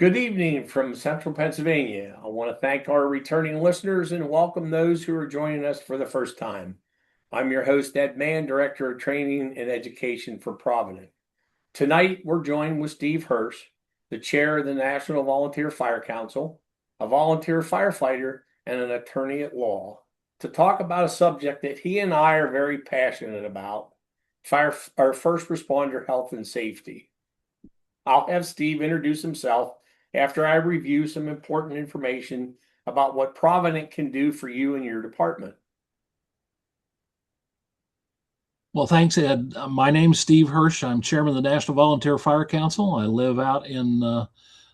Good evening from Central Pennsylvania. I want to thank our returning listeners and welcome those who are joining us for the first time. I'm your host, Ed Mann, Director of Training and Education for Provident. Tonight, we're joined with Steve Hirsch, the Chair of the National Volunteer Fire Council, a volunteer firefighter, and an attorney at law, to talk about a subject that he and I are very passionate about, our first responder health and safety. I'll have Steve introduce himself after I review some important information about what Provident can do for you and your department. Well, thanks, Ed. My name's Steve Hirsch. I'm chairman of the National Volunteer Fire Council. I live out in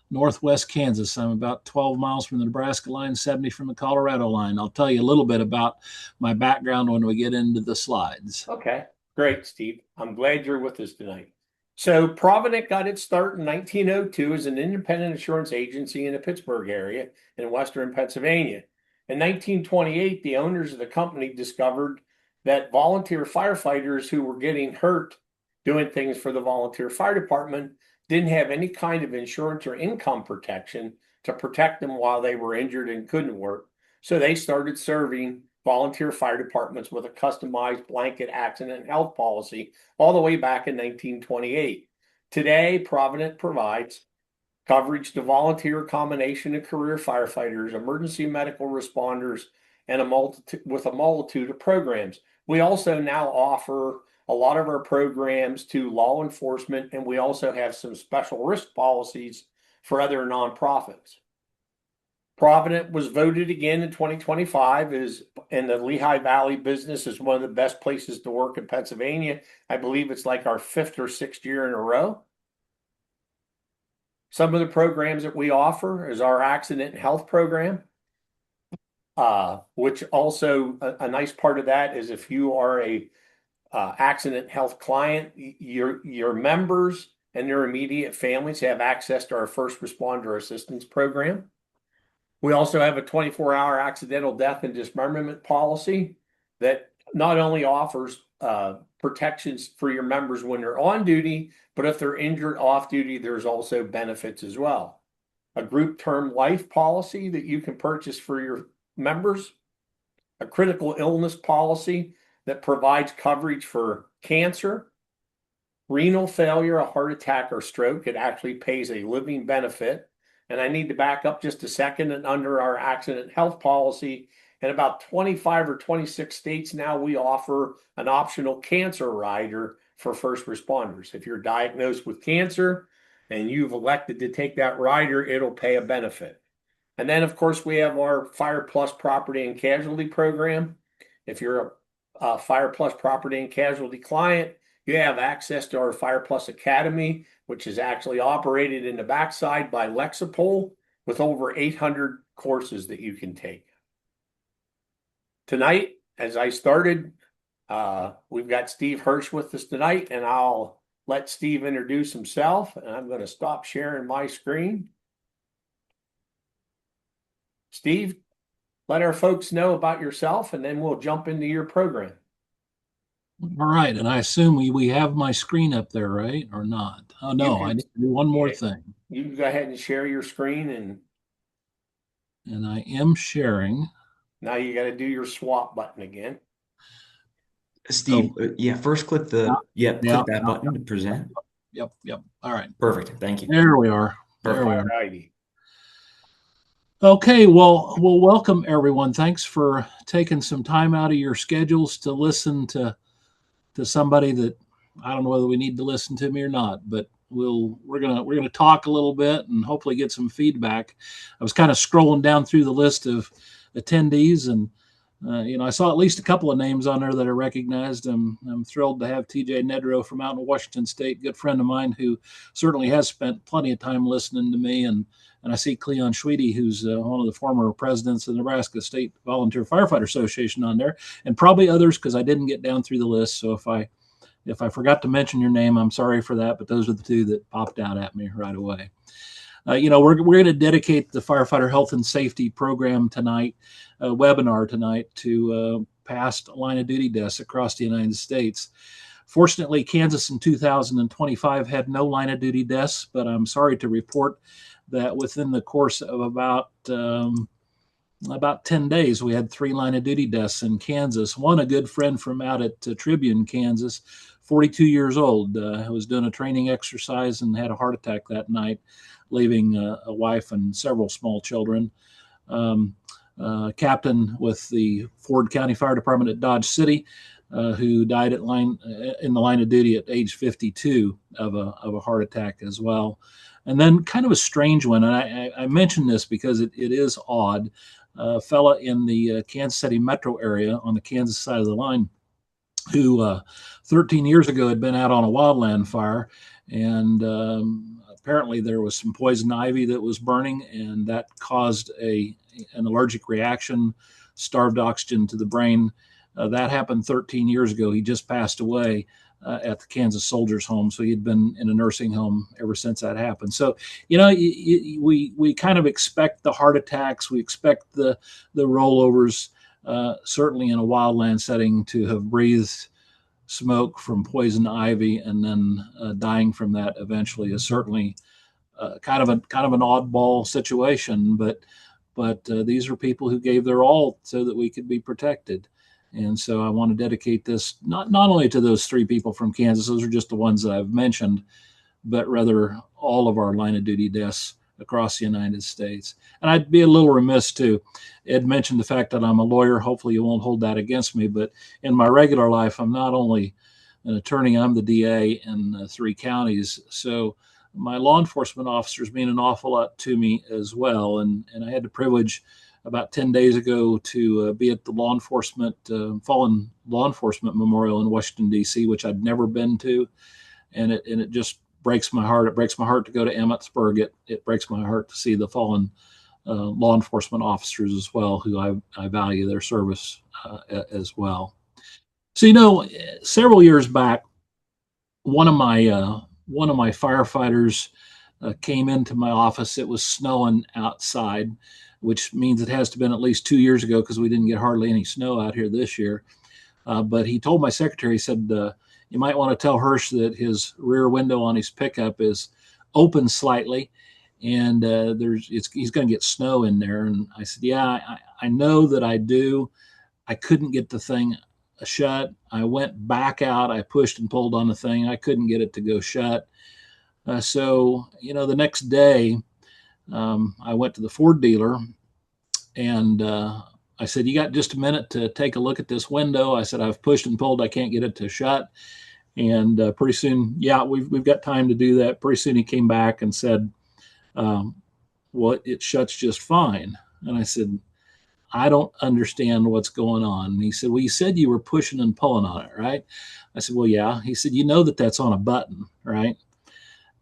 northwest Kansas. I'm about 12 miles from the Nebraska line, 70 from the Colorado line. I'll tell you a little bit about my background when we get into the slides. Okay, great, Steve. I'm glad you're with us tonight. So Provident got its start in 1902 as an independent insurance agency in the Pittsburgh area in western Pennsylvania. In 1928, the owners of the company discovered that volunteer firefighters who were getting hurt doing things for the volunteer fire department didn't have any kind of insurance or income protection to protect them while they were injured and couldn't work. So they started serving volunteer fire departments with a customized blanket accident and health policy all the way back in 1928. Today, Provident provides coverage to volunteer combination of career firefighters, emergency medical responders, and a multitude of programs. We also now offer a lot of our programs to law enforcement, and we also have some special risk policies for other nonprofits. Provident was voted again in 2025 as in the Lehigh Valley business is one of the best places to work in Pennsylvania. I believe it's like our 5th or 6th year in a row. Some of the programs that we offer is our accident and health program, which also a nice part of that is if you are a accident health client, your members and their immediate families have access to our first responder assistance program. We also have a 24-hour accidental death and dismemberment policy that not only offers protections for your members when they're on duty, but if they're injured off duty, there's also benefits as well. A group term life policy that you can purchase for your members, a critical illness policy that provides coverage for cancer, renal failure, a heart attack, or stroke. It actually pays a living benefit. And I need to back up just a second. And under our accident health policy, in about 25 or 26 states now, we offer an optional cancer rider for first responders. If you're diagnosed with cancer and you've elected to take that rider, it'll pay a benefit. And then, of course, we have our Fire Plus Property and Casualty program. If you're a Fire Plus Property and Casualty client, you have access to our Fire Plus Academy, which is actually operated in the backside by Lexipol with over 800 courses that you can take. Tonight, as I started, we've got Steve Hirsch with us tonight, and I'll let Steve introduce himself, and I'm going to stop sharing my screen. Steve, let our folks know about yourself, and then we'll jump into your program. All right, and I assume we have my screen up there, right, or not? Oh no, I need to do one more thing. You can go ahead and share your screen, and I am sharing. Now you got to do your swap button again. Steve, first click click that button to present. Yep. All right. Perfect. Thank you. There we are. There we are. Okay, well, welcome everyone. Thanks for taking some time out of your schedules to listen to somebody that I don't know whether we need to listen to me or not, but we're gonna talk a little bit and hopefully get some feedback. I was kind of scrolling down through the list of attendees, and I saw at least a couple of names on there that I recognized. I'm thrilled to have TJ Nedrow from out in Washington State, good friend of mine who certainly has spent plenty of time listening to me, and I see Cleon Schweedy, who's one of the former presidents of the Nebraska State Volunteer Firefighter Association on there, and probably others because I didn't get down through the list. So if I forgot to mention your name, I'm sorry for that, but those are the two that popped out at me right away. We're going to dedicate the Firefighter Health and Safety Program tonight, webinar tonight, to past line of duty deaths across the United States. Fortunately, Kansas in 2025 had no line of duty deaths, but I'm sorry to report that within the course of about 10 days, we had 3 line of duty deaths in Kansas. One, a good friend from out at Tribune, Kansas, 42 years old, was doing a training exercise and had a heart attack that night, leaving a wife and several small children. Captain with the Ford County Fire Department at Dodge City, who died in the line of duty at age 52 of a heart attack as well. And then kind of a strange one, and I mention this because it is odd. A fella in the Kansas City metro area on the Kansas side of the line who 13 years ago had been out on a wildland fire, and apparently there was some poison ivy that was burning, and that caused an allergic reaction, starved oxygen to the brain. That happened 13 years ago. He just passed away at the Kansas Soldiers Home. So he'd been in a nursing home ever since that happened. So, we kind of expect the heart attacks. We expect the rollovers, certainly in a wildland setting, to have breathed smoke from poison ivy and then dying from that eventually is certainly kind of an oddball situation. But these are people who gave their all so that we could be protected. And so I want to dedicate this not only to those 3 people from Kansas, those are just the ones that I've mentioned, but rather all of our line of duty deaths across the United States. And I'd be a little remiss too. Ed mentioned the fact that I'm a lawyer. Hopefully you won't hold that against me, but in my regular life, I'm not only an attorney, I'm the DA in 3 counties. So my law enforcement officers mean an awful lot to me as well. And I had the privilege about 10 days ago to be at the Fallen Law Enforcement Memorial in Washington, D.C., which I'd never been to. And it just breaks my heart. It breaks my heart to go to Emmitsburg. It breaks my heart to see the fallen law enforcement officers as well, who I value their service as well. So, several years back, one of my firefighters came into my office. It was snowing outside, which means it has to have been at least 2 years ago because we didn't get hardly any snow out here this year. But he told my secretary, he said, you might want to tell Hirsch that his rear window on his pickup is open slightly, and he's going to get snow in there. And I said, yeah, I know that I do. I couldn't get the thing shut. I went back out. I pushed and pulled on the thing. I couldn't get it to go shut. So, the next day, I went to the Ford dealer and I said, you got just a minute to take a look at this window? I said, I've pushed and pulled. I can't get it to shut. And pretty soon, yeah, we've got time to do that. Pretty soon he came back and said, well, it shuts just fine. And I said, I don't understand what's going on. And he said, well, you said you were pushing and pulling on it, right? I said, well, yeah. He said, you know that's on a button, right?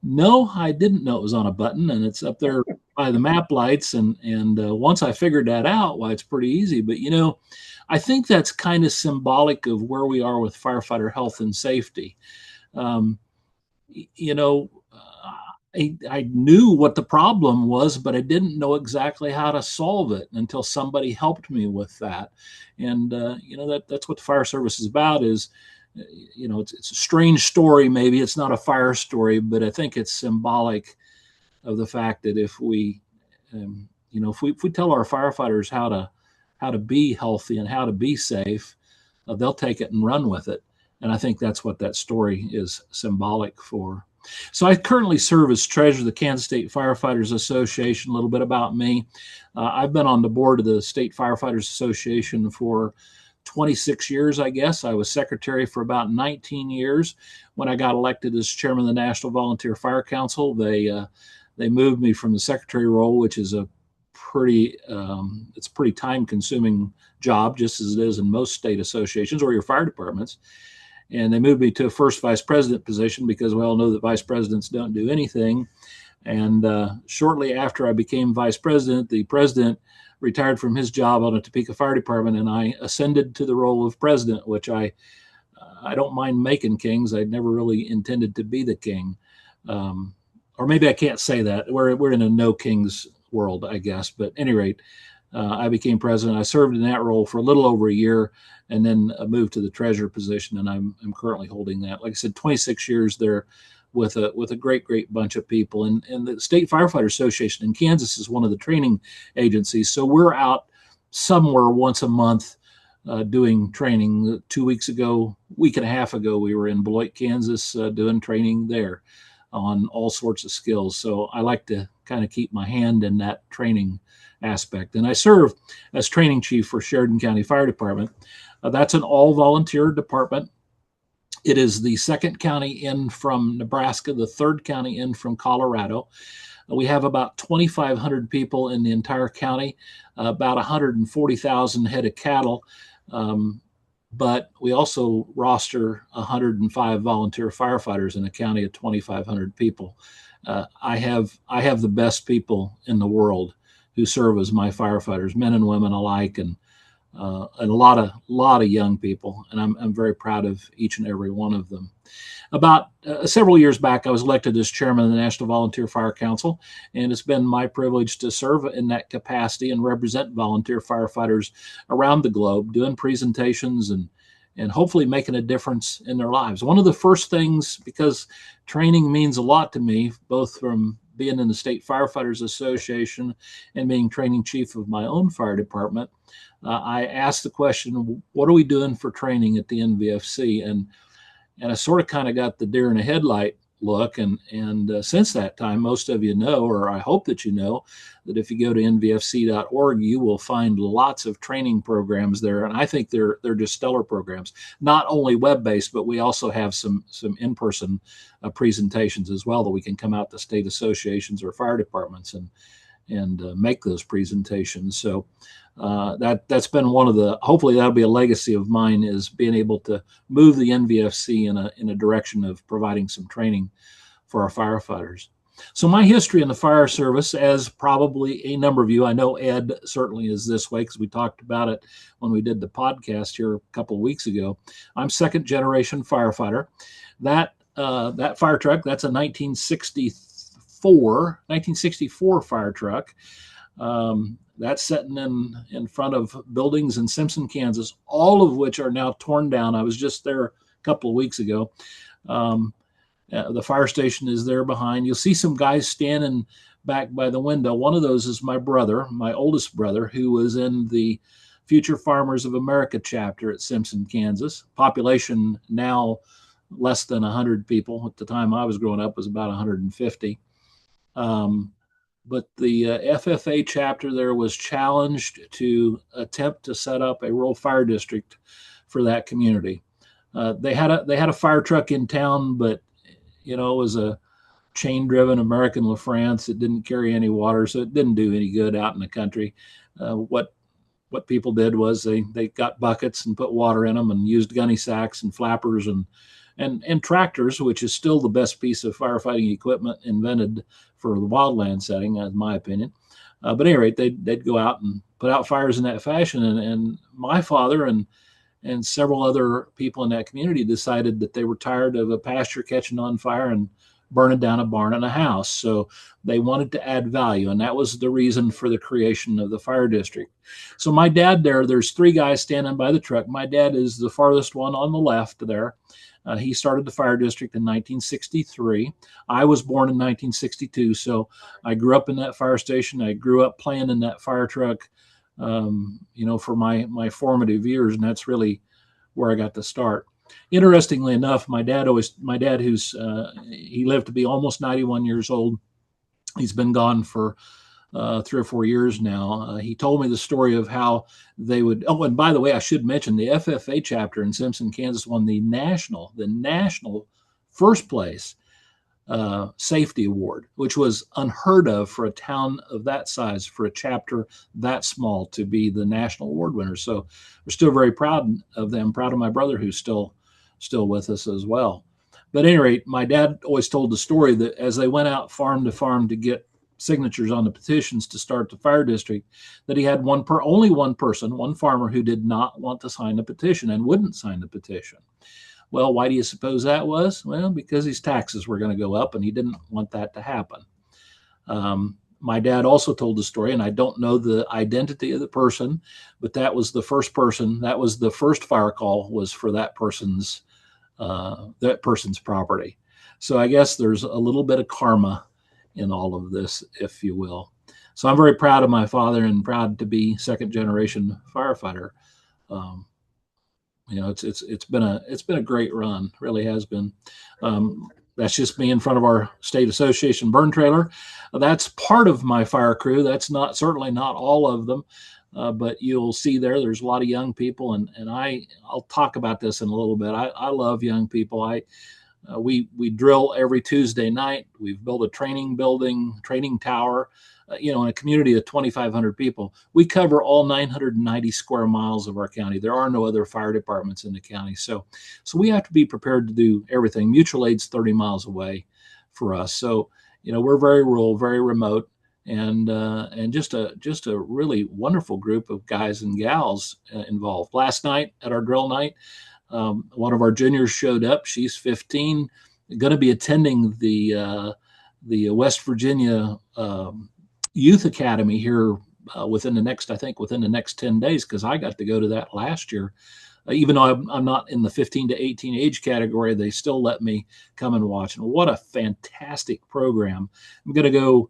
No, I didn't know it was on a button, and it's up there by the map lights. And once I figured that out, why, it's pretty easy. But, I think that's kind of symbolic of where we are with firefighter health and safety. I knew what the problem was, but I didn't know exactly how to solve it until somebody helped me with that. And, that's what the fire service is about is, it's a strange story. Maybe it's not a fire story, but I think it's symbolic of the fact that if we tell our firefighters how to be healthy and how to be safe, they'll take it and run with it. And I think that's what that story is symbolic for. So I currently serve as treasurer of the Kansas State Firefighters Association. A little bit about me. I've been on the board of the State Firefighters Association for 26 years, I guess. I was secretary for about 19 years. When I got elected as chairman of the National Volunteer Fire Council, they moved me from the secretary role, which is a pretty time-consuming job, just as it is in most state associations or your fire departments. And they moved me to a first vice president position because we all know that vice presidents don't do anything. And shortly after I became vice president, the president retired from his job on the Topeka Fire Department, and I ascended to the role of president, which I don't mind making kings. I'd never really intended to be the king. Or maybe I can't say that. We're in a no kings world, I guess. But at any rate, I became president. I served in that role for a little over a year, and then moved to the treasurer position, and I'm currently holding that. Like I said, 26 years there with a great bunch of people. And the State Firefighter Association in Kansas is one of the training agencies. So we're out somewhere once a month doing training. 2 weeks ago, week and a half ago, we were in Beloit, Kansas, doing training there on all sorts of skills. So I like to kind of keep my hand in that training aspect. And I serve as training chief for Sheridan County Fire Department. That's an all volunteer department. It is the second county in from Nebraska, the third county in from Colorado. We have about 2,500 people in the entire county, about 140,000 head of cattle. But we also roster 105 volunteer firefighters in a county of 2,500 people. I have the best people in the world who serve as my firefighters, men and women alike, and a lot of young people, and I'm very proud of each and every one of them. About several years back, I was elected as chairman of the National Volunteer Fire Council, and it's been my privilege to serve in that capacity and represent volunteer firefighters around the globe, doing presentations and hopefully making a difference in their lives. One of the first things, because training means a lot to me, both from being in the State Firefighters Association and being training chief of my own fire department, I asked the question, what are we doing for training at the NVFC? And I sort of kind of got the deer in a headlight look. And since that time, most of you know, or I hope that you know, that if you go to nvfc.org, you will find lots of training programs there. And I think they're just stellar programs, not only web-based, but we also have some in-person presentations as well that we can come out to state associations or fire departments and make those presentations. So that's been one of the, hopefully that'll be a legacy of mine, is being able to move the NVFC in a direction of providing some training for our firefighters. So my history in the fire service, as probably a number of you, I know Ed certainly is this way because we talked about it when we did the podcast here a couple of weeks ago. I'm second generation firefighter. That fire truck, that's a 1964 fire truck. That's sitting in front of buildings in Simpson, Kansas, all of which are now torn down. I was just there a couple of weeks ago. The fire station is there behind. You'll see some guys standing back by the window. One of those is my brother, my oldest brother, who was in the Future Farmers of America chapter at Simpson, Kansas. Population now less than 100 people. At the time I was growing up, was about 150. But the FFA chapter there was challenged to attempt to set up a rural fire district for that community. They had a fire truck in town, but it was a chain-driven American LaFrance. It didn't carry any water, so it didn't do any good out in the country. What people did was they got buckets and put water in them and used gunny sacks and flappers and tractors, which is still the best piece of firefighting equipment invented for the wildland setting, in my opinion. But at any rate, they'd go out and put out fires in that fashion. And my father and several other people in that community decided that they were tired of a pasture catching on fire and burning down a barn and a house. So they wanted to add value, and that was the reason for the creation of the fire district. So my dad there's three guys standing by the truck. My dad is the farthest one on the left there. He started the fire district in 1963. I was born in 1962, so I grew up in that fire station. I grew up playing in that fire truck, for my formative years, and that's really where I got to start. Interestingly enough, my dad, who's he lived to be almost 91 years old. He's been gone for 3 or 4 years now. He told me the story of how they would. Oh, and by the way, I should mention the FFA chapter in Simpson, Kansas, won the national first place safety award, which was unheard of for a town of that size, for a chapter that small to be the national award winner. So we're still very proud of them. Proud of my brother, who's still with us as well. But at any rate, my dad always told the story that as they went out farm to farm to get signatures on the petitions to start the fire district, that he had only one person, one farmer, who did not want to sign the petition and wouldn't sign the petition. Well, why do you suppose that was? Well, because his taxes were going to go up and he didn't want that to happen. my dad also told the story, and I don't know the identity of the person, but that was the first person. That was the first fire call was for that person's property. So I guess there's a little bit of karma in all of this, if you will. So I'm very proud of my father and proud to be second generation firefighter. Um, it's been a great run, really has been. That's just me in front of our state association burn trailer. That's part of my fire crew. That's certainly not all of them, but you'll see there's a lot of young people, and I'll talk about this in a little bit. I love young people. We drill every Tuesday night. We've built a training tower, in a community of 2,500 people. We cover all 990 square miles of our county. There are no other fire departments in the county. So we have to be prepared to do everything. Mutual aid's 30 miles away for us. So, we're very rural, very remote, and just a really wonderful group of guys and gals involved. Last night at our drill night, one of our juniors showed up. She's 15, going to be attending the West Virginia Youth Academy here within the next 10 days, because I got to go to that last year. Even though I'm not in the 15 to 18 age category, they still let me come and watch. And what a fantastic program. I'm going to go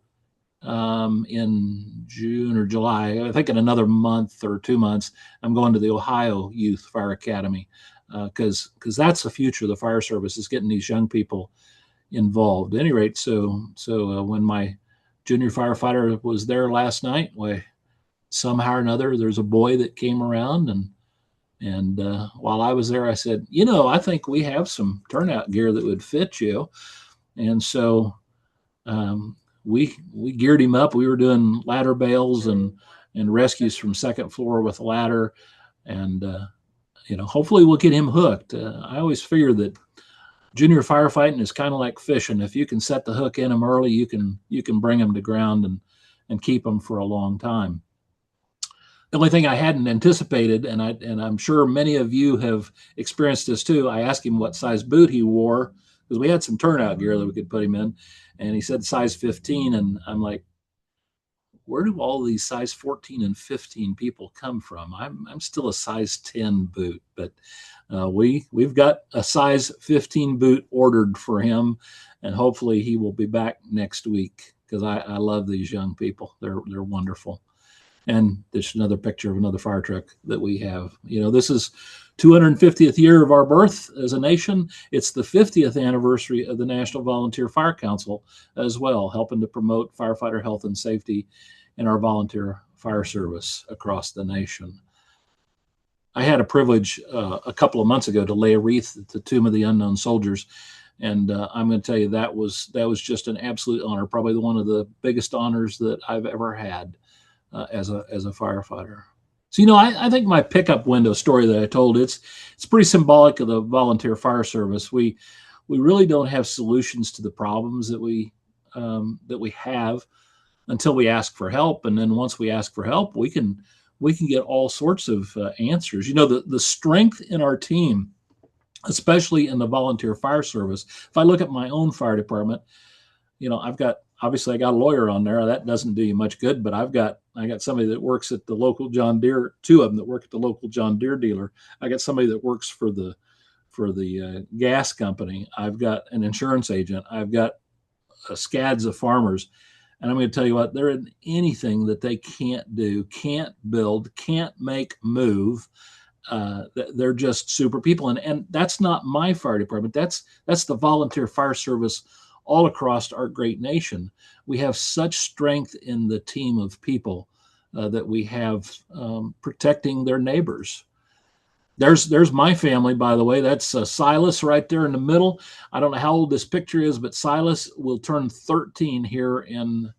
in June or July. I think in another month or 2 months, I'm going to the Ohio Youth Fire Academy, because that's the future of the fire service, is getting these young people involved. At any rate, so when my junior firefighter was there last night, somehow or another, there's a boy that came around, and while I was there, I said, I think we have some turnout gear that would fit you. And so we geared him up. We were doing ladder bails and rescues from second floor with a ladder, and hopefully we'll get him hooked. I always figure that junior firefighting is kind of like fishing. If you can set the hook in them early, you can bring them to ground and keep them for a long time. The only thing I hadn't anticipated, and I'm sure many of you have experienced this too, I asked him what size boot he wore, because we had some turnout gear that we could put him in, and he said size 15, and I'm like, where do all these size 14 and 15 people come from? I'm still a size 10 boot, but we've got a size 15 boot ordered for him, and hopefully he will be back next week, because I love these young people. They're wonderful. And there's another picture of another fire truck that we have. This is 250th year of our birth as a nation. It's the 50th anniversary of the National Volunteer Fire Council as well, helping to promote firefighter health and safety in our volunteer fire service across the nation. I had a privilege a couple of months ago to lay a wreath at the Tomb of the Unknown Soldiers, and I'm going to tell you that was just an absolute honor, probably one of the biggest honors that I've ever had as a firefighter. So I think my pickup window story that I told, it's pretty symbolic of the volunteer fire service. We really don't have solutions to the problems that we have until we ask for help, and then once we ask for help, we can get all sorts of answers. The strength in our team, especially in the volunteer fire service. If I look at my own fire department, I got a lawyer on there. That doesn't do you much good, but I got somebody that works at the local John Deere, two of them that work at the local John Deere dealer. I got somebody that works for the gas company. I've got an insurance agent. I've got scads of farmers. And I'm going to tell you what, there isn't anything that they can't do, can't build, can't make move. They're just super people. And that's not my fire department. That's the volunteer fire service all across our great nation. We have such strength in the team of people that we have protecting their neighbors. There's my family, by the way. That's Silas right there in the middle. I don't know how old this picture is, but Silas will turn 13 here in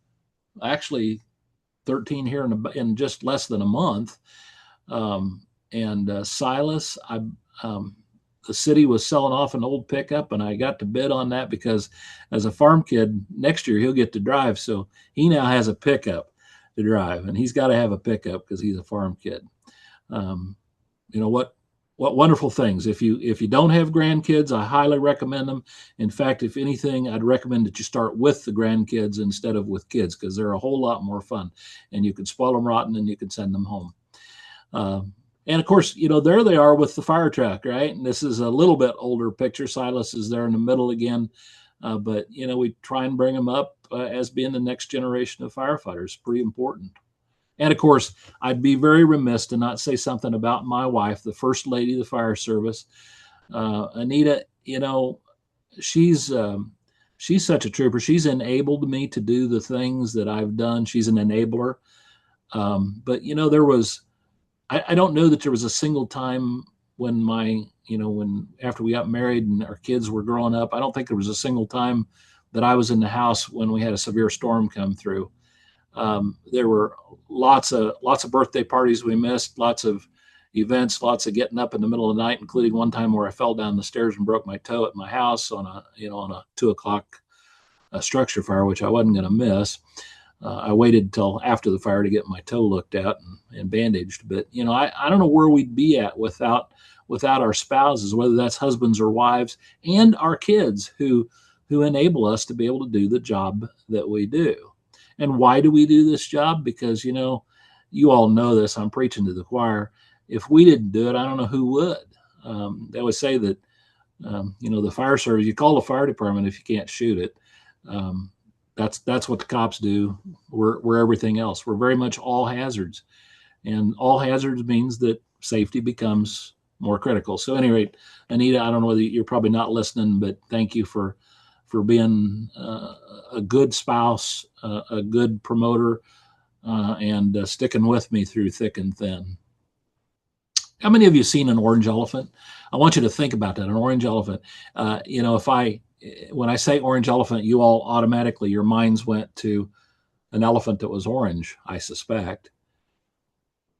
just less than a month. Silas, the city was selling off an old pickup, and I got to bid on that because as a farm kid, next year he'll get to drive. So he now has a pickup to drive, and he's got to have a pickup because he's a farm kid. what wonderful things. If you don't have grandkids, I highly recommend them. In fact, if anything, I'd recommend that you start with the grandkids instead of with kids, because they're a whole lot more fun, and you can spoil them rotten and you can send them home. And of course, there they are with the fire truck, right? And this is a little bit older picture. Silas is there in the middle again. But we try and bring them up as being the next generation of firefighters. Pretty important. And of course, I'd be very remiss to not say something about my wife, the first lady of the fire service, Anita. She's such a trooper. She's enabled me to do the things that I've done. She's an enabler. But there was, I don't know that there was a single time when when after we got married and our kids were growing up, I don't think there was a single time that I was in the house when we had a severe storm come through. There were lots of birthday parties we missed, lots of events, lots of getting up in the middle of the night, including one time where I fell down the stairs and broke my toe at my house on a 2:00 structure fire, which I wasn't going to miss. I waited till after the fire to get my toe looked at and bandaged. But I don't know where we'd be at without our spouses, whether that's husbands or wives, and our kids who enable us to be able to do the job that we do. And why do we do this job? Because you all know this. I'm preaching to the choir. If we didn't do it, I don't know who would. They always say that the fire service. You call the fire department if you can't shoot it. That's what the cops do. We're everything else. We're very much all hazards, and all hazards means that safety becomes more critical. So, at any rate, Anita, I don't know whether you're probably not listening, but thank you for being a good spouse, a good promoter, and sticking with me through thick and thin. How many of you have seen an orange elephant? I want you to think about that. An orange elephant. When I say orange elephant, you all automatically, your minds went to an elephant that was orange, I suspect.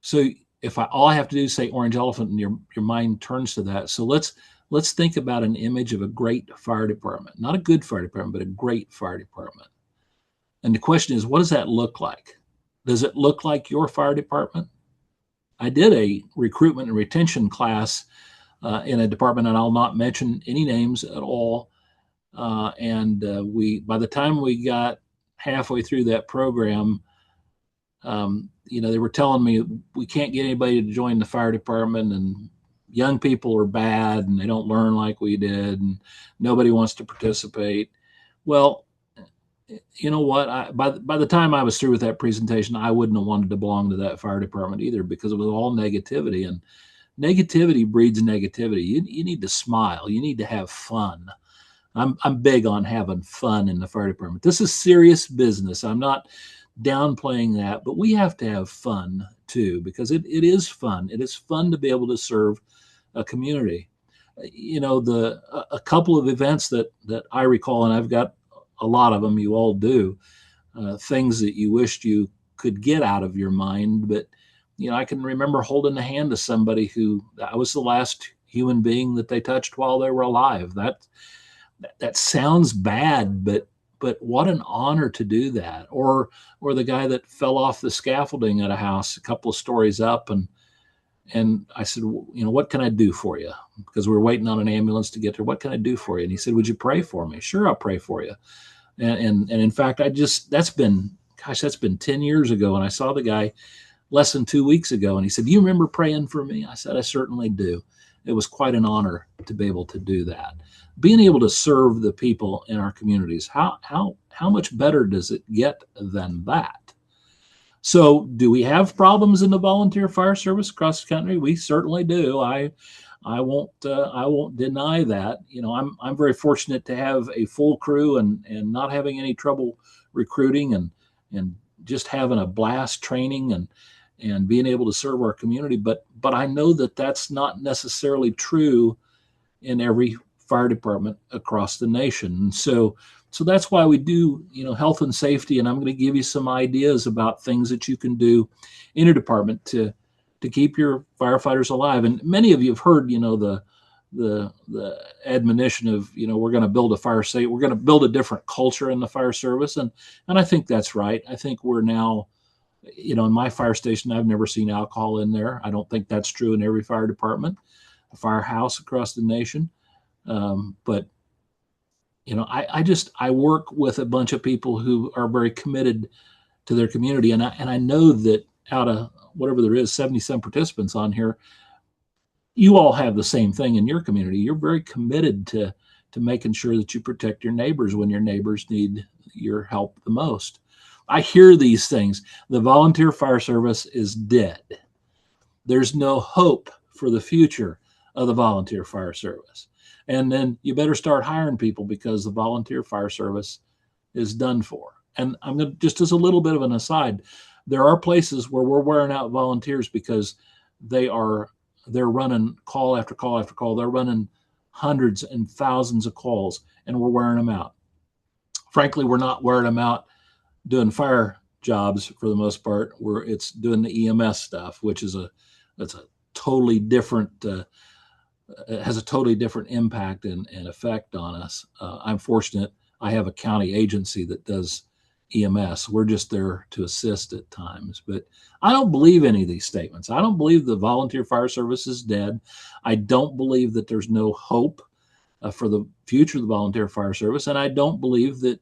So if all I have to do is say orange elephant and your mind turns to that. So let's think about an image of a great fire department, not a good fire department, but a great fire department. And the question is, what does that look like? Does it look like your fire department? I did a recruitment and retention class in a department, and I'll not mention any names at all. By the time we got halfway through that program, they were telling me we can't get anybody to join the fire department, and young people are bad and they don't learn like we did, and nobody wants to participate. Well, you know what? By the time I was through with that presentation, I wouldn't have wanted to belong to that fire department either, because it was all negativity, and negativity breeds negativity. You need to smile. You need to have fun. I'm big on having fun in the fire department. This is serious business. I'm not downplaying that, but we have to have fun too, because it is fun. It is fun to be able to serve a community. A couple of events that I recall, and I've got a lot of them, you all do, things that you wished you could get out of your mind. But, I can remember holding the hand of somebody who I was the last human being that they touched while they were alive. That sounds bad, but what an honor to do that. Or the guy that fell off the scaffolding at a house a couple of stories up, and I said, what can I do for you? Because we were waiting on an ambulance to get there. What can I do for you? And he said, would you pray for me? Sure, I'll pray for you. And in fact, that's been 10 years ago. And I saw the guy less than 2 weeks ago. And he said, do you remember praying for me? I said, I certainly do. It was quite an honor to be able to do that. Being able to serve the people in our communities, how much better does it get than that? So, do we have problems in the volunteer fire service across the country? We certainly do. I won't deny that. I'm very fortunate to have a full crew and not having any trouble recruiting and just having a blast training and being able to serve our community. But I know that that's not necessarily true in every fire department across the nation. And so that's why we do, health and safety. And I'm going to give you some ideas about things that you can do in a department to keep your firefighters alive. And many of you have heard, the admonition of, we're going to build a fire safe. We're going to build a different culture in the fire service. And I think that's right. I think we're now, in my fire station, I've never seen alcohol in there. I don't think that's true in every fire department. firehouse across the nation. But I work with a bunch of people who are very committed to their community, and I know that out of whatever there is, 70-some participants on here, you all have the same thing in your community. You're very committed to making sure that you protect your neighbors when your neighbors need your help the most. I hear these things. The volunteer fire service is dead. There's no hope for the future of the volunteer fire service. And then you better start hiring people, because the volunteer fire service is done for. And I'm going to, just as a little bit of an aside, there are places where we're wearing out volunteers because they're running call after call after call. They're running hundreds and thousands of calls, and we're wearing them out. Frankly, we're not wearing them out doing fire jobs for the most part. It's doing the EMS stuff, which is that's a totally different has a totally different impact and effect on us. I'm fortunate I have a county agency that does EMS. We're just there to assist at times. But I don't believe any of these statements. I don't believe the volunteer fire service is dead. I don't believe that there's no hope for the future of the volunteer fire service. And I don't believe that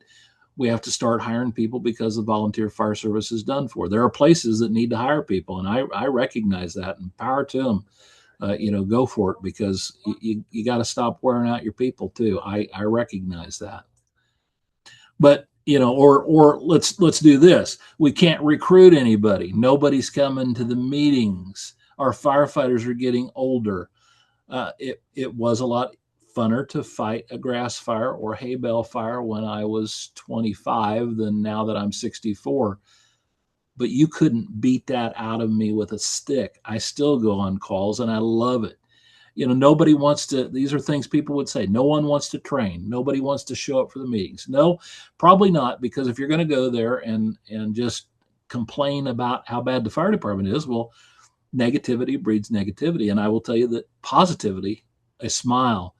we have to start hiring people because the volunteer fire service is done for. There are places that need to hire people, and I recognize that, and power to them. Go for it, because you got to stop wearing out your people too. I recognize that. But or let's do this. We can't recruit anybody. Nobody's coming to the meetings. Our firefighters are getting older. It was a lot funner to fight a grass fire or hay bale fire when I was 25 than now that I'm 64. But you couldn't beat that out of me with a stick. I still go on calls, and I love it. Nobody wants to, these are things people would say. No one wants to train. Nobody wants to show up for the meetings. No, probably not, because if you're going to go there and just complain about how bad the fire department is, well, negativity breeds negativity. And I will tell you that positivity, a smile,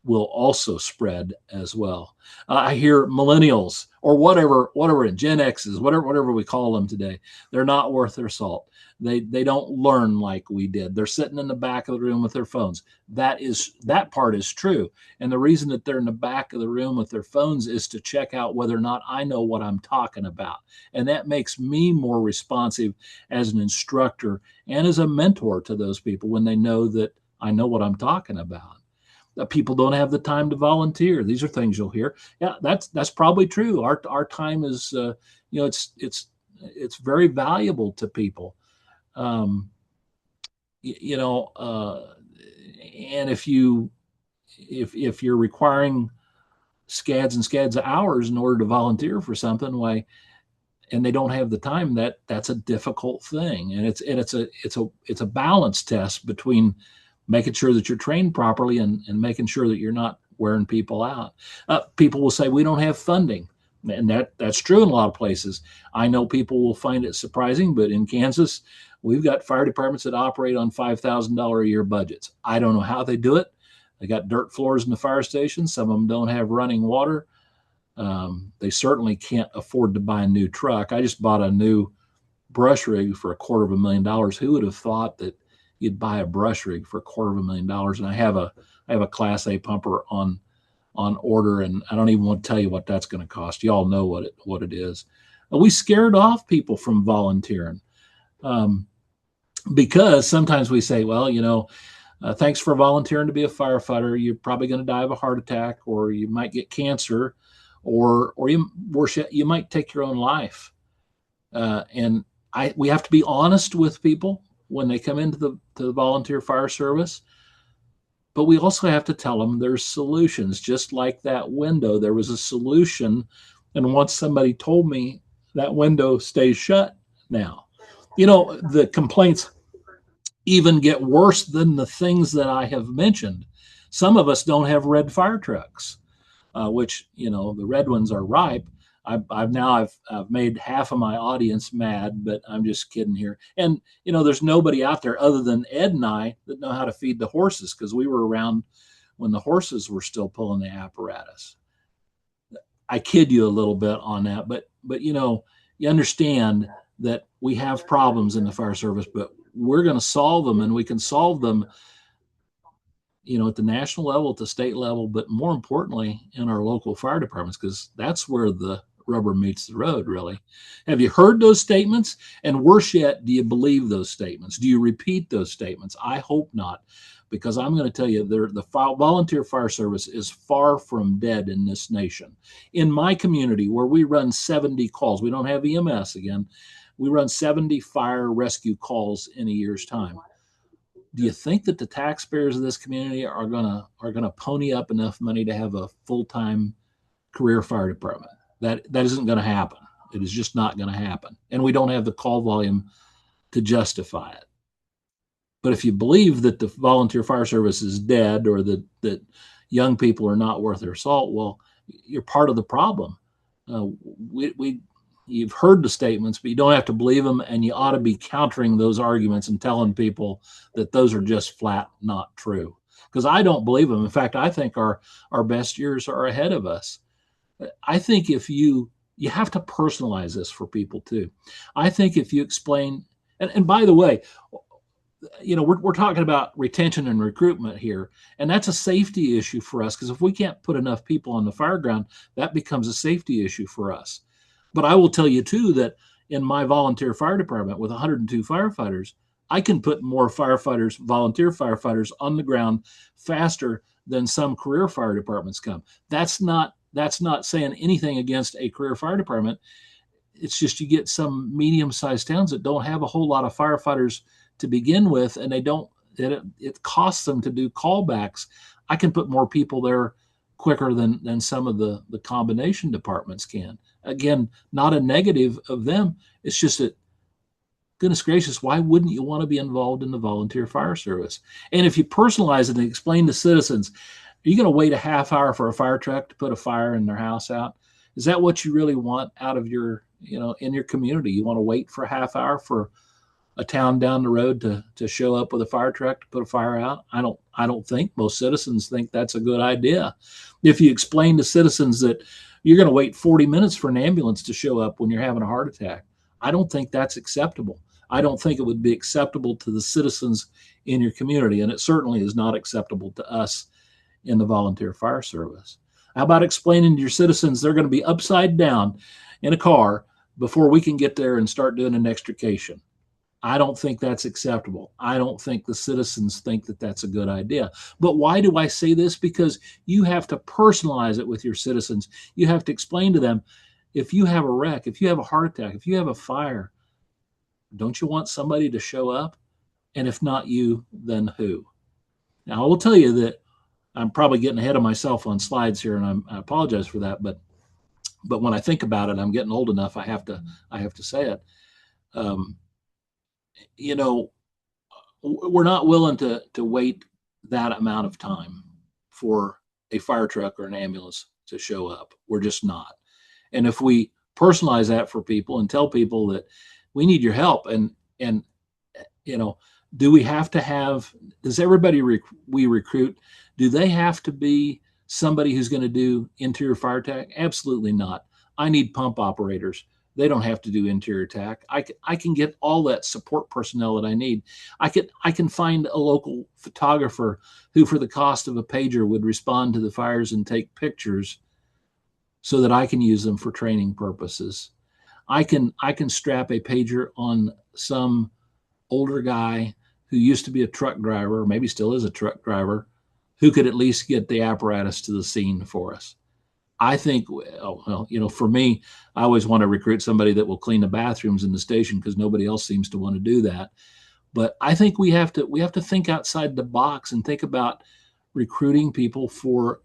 will also spread as well. I hear millennials, or whatever Gen X's, whatever we call them today, they're not worth their salt. They don't learn like we did. They're sitting in the back of the room with their phones. That part is true. And the reason that they're in the back of the room with their phones is to check out whether or not I know what I'm talking about. And that makes me more responsive as an instructor and as a mentor to those people when they know that I know what I'm talking about. People don't have the time to volunteer. These are things you'll hear. Yeah, that's probably true. Our time is, it's very valuable to people. And if you're requiring scads and scads of hours in order to volunteer for something, why, and they don't have the time, that's a difficult thing. And it's a balance test between making sure that you're trained properly and making sure that you're not wearing people out. People will say we don't have funding, and that's true in a lot of places. I know people will find it surprising, but in Kansas, we've got fire departments that operate on $5,000 a year budgets. I don't know how they do it. They got dirt floors in the fire stations. Some of them don't have running water. They certainly can't afford to buy a new truck. I just bought a new brush rig for $250,000. Who would have thought that you'd buy a brush rig for $250,000? And I have a Class A pumper on order, and I don't even want to tell you what that's going to cost. You all know what it is. We scared off people from volunteering because sometimes we say, well, thanks for volunteering to be a firefighter. You're probably going to die of a heart attack, or you might get cancer, or you might take your own life. And we have to be honest with people when they come into the volunteer fire service, but we also have to tell them there's solutions. Just like that window, there was a solution, and once somebody told me that window stays shut now. The complaints even get worse than the things that I have mentioned. Some of us don't have red fire trucks, which the red ones are ripe. I've made half of my audience mad, but I'm just kidding here. And there's nobody out there other than Ed and I that know how to feed the horses, because we were around when the horses were still pulling the apparatus. I kid you a little bit on that, but you understand that we have problems in the fire service, but we're going to solve them, and we can solve them at the national level, at the state level, but more importantly, in our local fire departments, because that's where the rubber meets the road, really. Have you heard those statements? And worse yet, do you believe those statements? Do you repeat those statements? I hope not, because I'm going to tell you, the volunteer fire service is far from dead in this nation. In my community, where we run 70 calls, we don't have EMS again, we run 70 fire rescue calls in a year's time. Do you think that the taxpayers of this community are gonna pony up enough money to have a full-time career fire department? That isn't going to happen. It is just not going to happen, and we don't have the call volume to justify it. But if you believe that the volunteer fire service is dead, or that young people are not worth their salt, well, you're part of the problem. You've heard the statements, but you don't have to believe them, and you ought to be countering those arguments and telling people that those are just flat not true. Because I don't believe them. In fact, I think our best years are ahead of us. I think if you have to personalize this for people too. I think if you explain, and by the way, we're talking about retention and recruitment here, and that's a safety issue for us, because if we can't put enough people on the fire ground, that becomes a safety issue for us. But I will tell you too that in my volunteer fire department with 102 firefighters, I can put more firefighters, volunteer firefighters, on the ground faster than some career fire departments come. That's not saying anything against a career fire department. It's just you get some medium-sized towns that don't have a whole lot of firefighters to begin with, and it costs them to do callbacks. I can put more people there quicker than some of the combination departments can. Again, not a negative of them. It's just that, goodness gracious, why wouldn't you want to be involved in the volunteer fire service? And if you personalize it and explain to citizens, are you going to wait a half hour for a fire truck to put a fire in their house out? Is that what you really want out of your, in your community? You want to wait for a half hour for a town down the road to show up with a fire truck to put a fire out? I don't think most citizens think that's a good idea. If you explain to citizens that you're going to wait 40 minutes for an ambulance to show up when you're having a heart attack, I don't think that's acceptable. I don't think it would be acceptable to the citizens in your community, and it certainly is not acceptable to us in the volunteer fire service. How about explaining to your citizens they're going to be upside down in a car before we can get there and start doing an extrication? I don't think that's acceptable. I don't think the citizens think that that's a good idea. But why do I say this? Because you have to personalize it with your citizens. You have to explain to them, if you have a wreck, if you have a heart attack, if you have a fire, don't you want somebody to show up? And if not you, then who? Now, I will tell you that I'm probably getting ahead of myself on slides here, and I apologize for that. But when I think about it, I'm getting old enough. I have to say it. We're not willing to wait that amount of time for a fire truck or an ambulance to show up. We're just not. And if we personalize that for people and tell people that we need your help, and do we have to have? Does everybody we recruit? Do they have to be somebody who's going to do interior fire attack? Absolutely not. I need pump operators. They don't have to do interior attack. I can get all that support personnel that I need. I can find a local photographer who, for the cost of a pager, would respond to the fires and take pictures so that I can use them for training purposes. I can strap a pager on some older guy who used to be a truck driver, or maybe still is a truck driver, who could at least get the apparatus to the scene for us. I think, for me, I always want to recruit somebody that will clean the bathrooms in the station, because nobody else seems to want to do that. But I think we have to think outside the box and think about recruiting people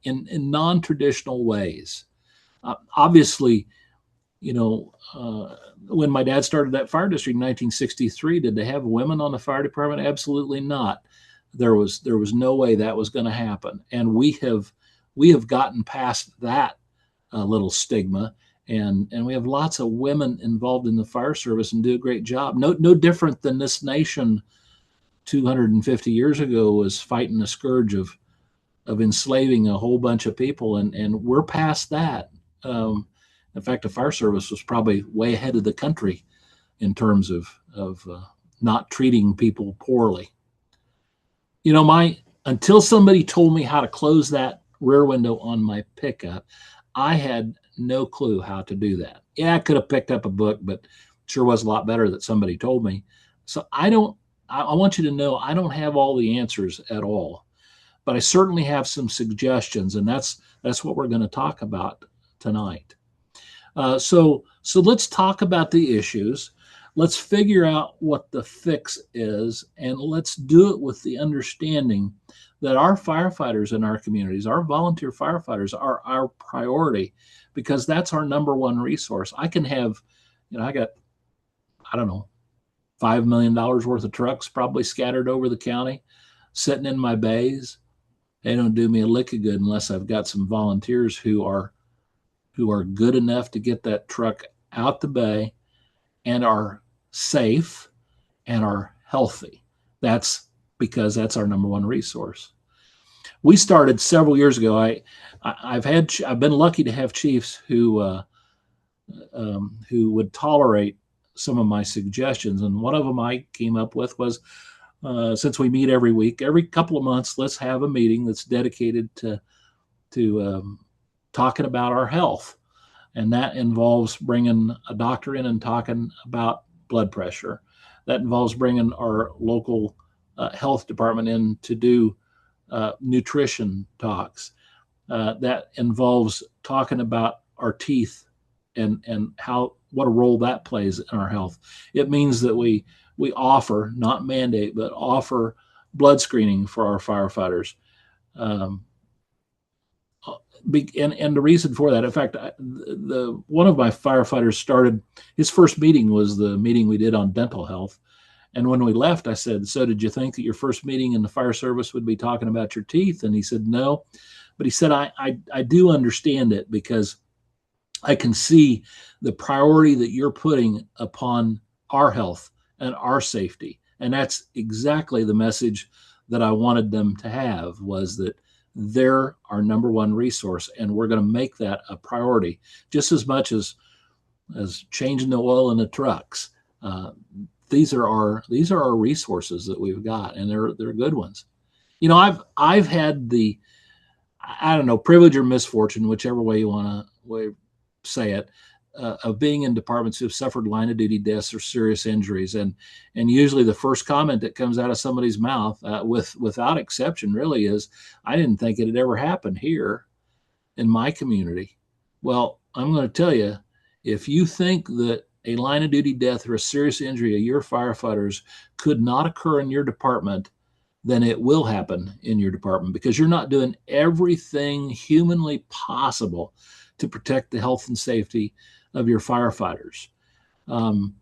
in non-traditional ways. Obviously, when my dad started that fire district in 1963, did they have women on the fire department? Absolutely not. There was no way that was going to happen, and we have gotten past that little stigma, and we have lots of women involved in the fire service and do a great job. No different than this nation 250 years ago was fighting a scourge of enslaving a whole bunch of people, and we're past that. In fact, the fire service was probably way ahead of the country in terms of not treating people poorly. until somebody told me how to close that rear window on my pickup, I had no clue how to do that. Yeah, I could have picked up a book, but sure was a lot better that somebody told me. So I want you to know I don't have all the answers at all, but I certainly have some suggestions, and that's what we're going to talk about tonight. So let's talk about the issues. Let's figure out what the fix is, and let's do it with the understanding that our firefighters in our communities, our volunteer firefighters, are our priority, because that's our number one resource. I can have, I got, I don't know, $5 million worth of trucks probably scattered over the county, sitting in my bays. They don't do me a lick of good unless I've got some volunteers who are good enough to get that truck out the bay and are safe and are healthy. That's because that's our number one resource. We started several years ago. I've been lucky to have chiefs who would tolerate some of my suggestions, and one of them I came up with was, since we meet every week, every couple of months, let's have a meeting that's dedicated to talking about our health. And that involves bringing a doctor in and talking about blood pressure. That involves bringing our local health department in to do nutrition talks. That involves talking about our teeth and what a role that plays in our health. It means that we offer, not mandate, but offer blood screening for our firefighters. And the reason for that, in fact, one of my firefighters started, his first meeting was the meeting we did on dental health. And when we left, I said, so did you think that your first meeting in the fire service would be talking about your teeth? And he said, no. But he said, I do understand it, because I can see the priority that you're putting upon our health and our safety. And that's exactly the message that I wanted them to have, was that they're our number one resource, and we're going to make that a priority just as much as changing the oil in the trucks. These are our resources that we've got, and they're good ones. I've had the, I don't know, privilege or misfortune, whichever way you want to say it, of being in departments who have suffered line of duty deaths or serious injuries, and usually the first comment that comes out of somebody's mouth, without exception, really is, "I didn't think it had ever happened here in my community." Well, I'm going to tell you, if you think that a line of duty death or a serious injury of your firefighters could not occur in your department, then it will happen in your department, because you're not doing everything humanly possible to protect the health and safety of your firefighters. That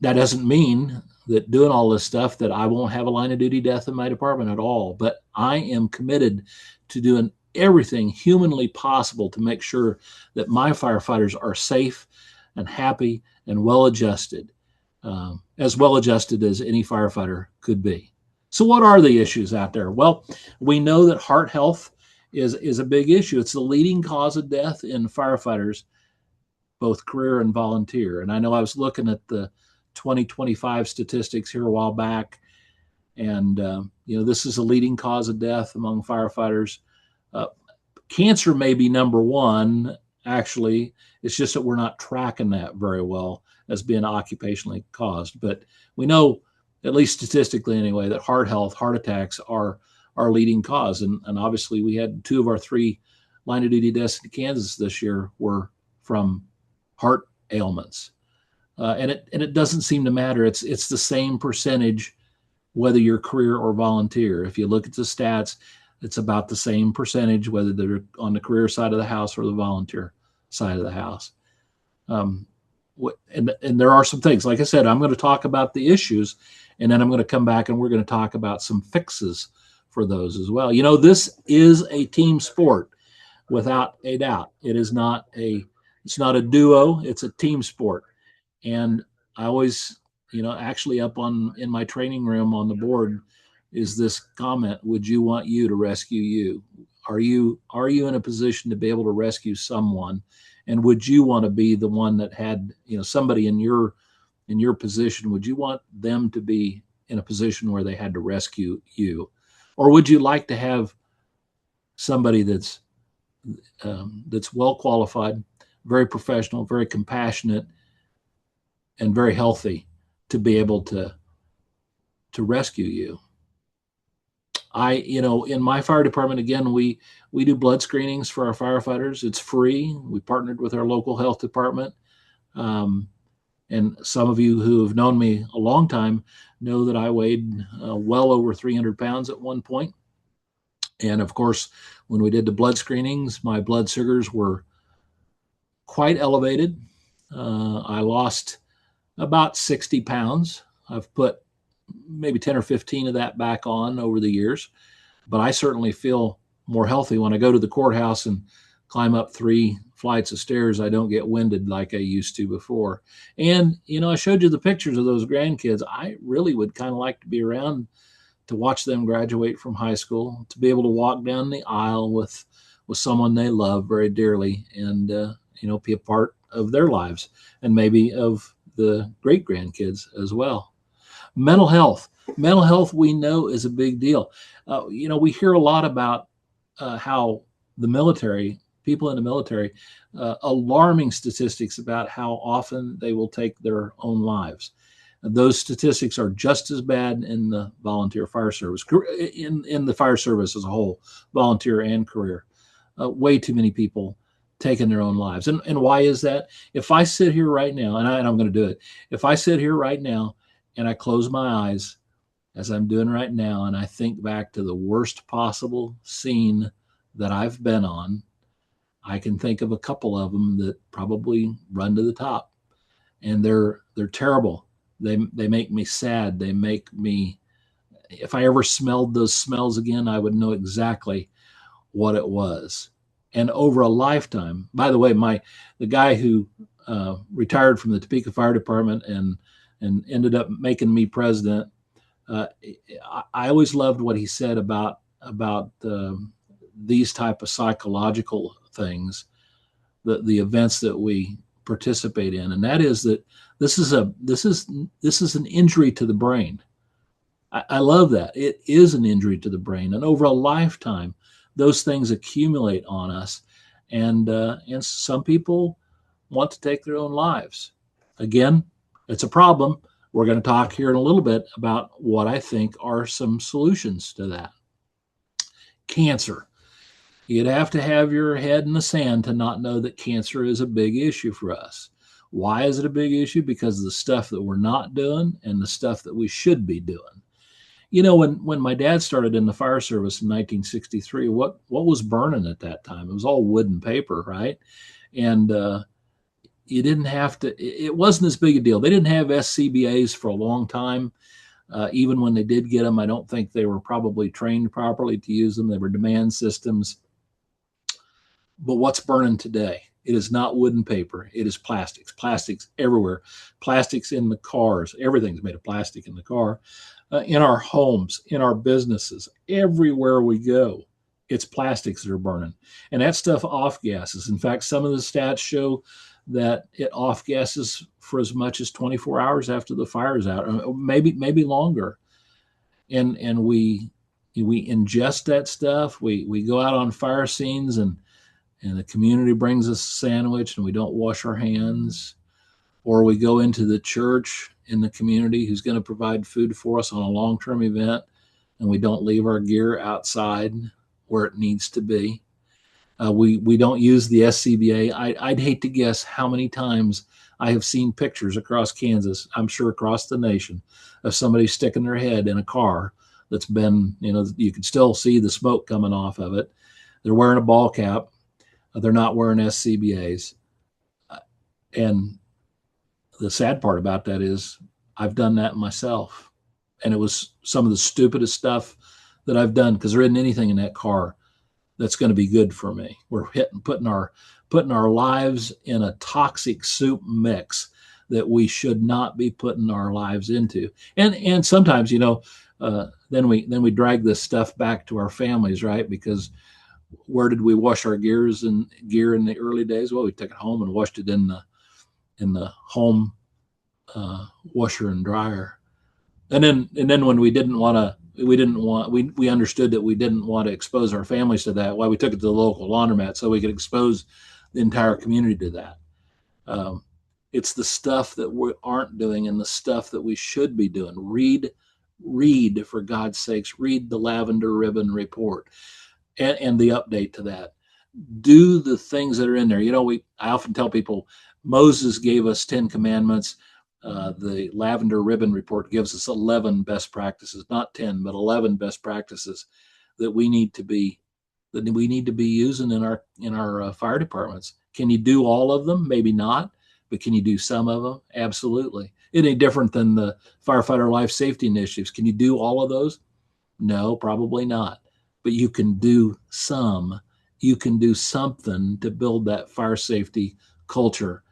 doesn't mean that doing all this stuff that I won't have a line of duty death in my department at all, but I am committed to doing everything humanly possible to make sure that my firefighters are safe and happy and well adjusted as any firefighter could be. So what are the issues out there? Well, we know that heart health is a big issue. It's the leading cause of death in firefighters, both career and volunteer. And I know I was looking at the 2025 statistics here a while back, and this is a leading cause of death among firefighters. Cancer may be number one, actually. It's just that we're not tracking that very well as being occupationally caused. But we know, at least statistically anyway, that heart health, heart attacks are our leading cause. And obviously we had 2 of our 3 line of duty deaths in Kansas this year were from heart ailments. And it doesn't seem to matter. It's the same percentage, whether you're career or volunteer. If you look at the stats, it's about the same percentage, whether they're on the career side of the house or the volunteer side of the house. And there are some things, like I said, I'm going to talk about the issues, and then I'm going to come back and we're going to talk about some fixes for those as well. This is a team sport, without a doubt. It's not a duo, it's a team sport. And I always, actually up in my training room on the board is this comment: would you want you to rescue you? Are you in a position to be able to rescue someone? And would you want to be the one that had, somebody in your position? Would you want them to be in a position where they had to rescue you? Or would you like to have somebody that's well qualified, very professional, very compassionate, and very healthy to be able to rescue you? In my fire department, again, we do blood screenings for our firefighters. It's free. We partnered with our local health department. And some of you who have known me a long time know that I weighed well over 300 pounds at one point. And of course, when we did the blood screenings, my blood sugars were quite elevated. I lost about 60 pounds. I've put maybe 10 or 15 of that back on over the years, but I certainly feel more healthy when I go to the courthouse and climb up 3 flights of stairs. I don't get winded like I used to before. And, I showed you the pictures of those grandkids. I really would kind of like to be around to watch them graduate from high school, to be able to walk down the aisle with someone they love very dearly and, be a part of their lives and maybe of the great grandkids as well. Mental health. Mental health, we know, is a big deal. We hear a lot about how the military, people in the military, alarming statistics about how often they will take their own lives. Those statistics are just as bad in the volunteer fire service, in the fire service as a whole, volunteer and career. Way too many people taking their own lives. And why is that? If I sit here right now, and I'm going to do it, if I sit here right now and I close my eyes, as I'm doing right now, and I think back to the worst possible scene that I've been on, I can think of a couple of them that probably run to the top, and they're terrible. They make me sad. They make me, if I ever smelled those smells again, I would know exactly what it was. And over a lifetime, by the way, the guy who retired from the Topeka Fire Department and ended up making me president, I always loved what he said about these type of psychological things, the events that we participate in, and that is that this is an injury to the brain. I love that. It is an injury to the brain, and over a lifetime, those things accumulate on us, and some people want to take their own lives. Again, it's a problem. We're going to talk here in a little bit about what I think are some solutions to that. Cancer. You'd have to have your head in the sand to not know that cancer is a big issue for us. Why is it a big issue? Because of the stuff that we're not doing and the stuff that we should be doing. When my dad started in the fire service in 1963, what was burning at that time? It was all wood and paper, right? And you didn't have to, it wasn't as big a deal. They didn't have SCBAs for a long time. Even when they did get them, I don't think they were probably trained properly to use them. They were demand systems. But what's burning today? It is not wood and paper. It is plastics everywhere. Plastics in the cars. Everything's made of plastic in the car. In our homes, in our businesses, everywhere we go, it's plastics that are burning. And that stuff off gases. In fact, some of the stats show that it off gases for as much as 24 hours after the fire is out, or maybe longer. And we ingest that stuff. We go out on fire scenes and the community brings us a sandwich and we don't wash our hands, or we go into the church in the community who's going to provide food for us on a long-term event and we don't leave our gear outside where it needs to be. We don't use the SCBA. I'd hate to guess how many times I have seen pictures across Kansas, I'm sure across the nation, of somebody sticking their head in a car that's been, you can still see the smoke coming off of it. They're wearing a ball cap. They're not wearing SCBAs. And the sad part about that is I've done that myself. And it was some of the stupidest stuff that I've done, because there isn't anything in that car that's going to be good for me. We're putting our lives in a toxic soup mix that we should not be putting our lives into. And sometimes, then we drag this stuff back to our families, right? Because where did we wash our gear in the early days? Well, we took it home and washed it in the home washer and dryer. And then when we understood that we didn't want to expose our families to that. Why we took it to the local laundromat so we could expose the entire community to that. Um, it's the stuff that we aren't doing and the stuff that we should be doing. Read for God's sakes, read the Lavender Ribbon report and the update to that. Do the things that are in there. I often tell people Moses gave us 10 commandments. The Lavender Ribbon report gives us 11 best practices, not 10, but 11 best practices that we need to be using in our fire departments. Can you do all of them? Maybe not, but can you do some of them? Absolutely. Any different than the firefighter life safety initiatives? Can you do all of those? No, probably not. But you can do some. You can do something to build that fire safety culture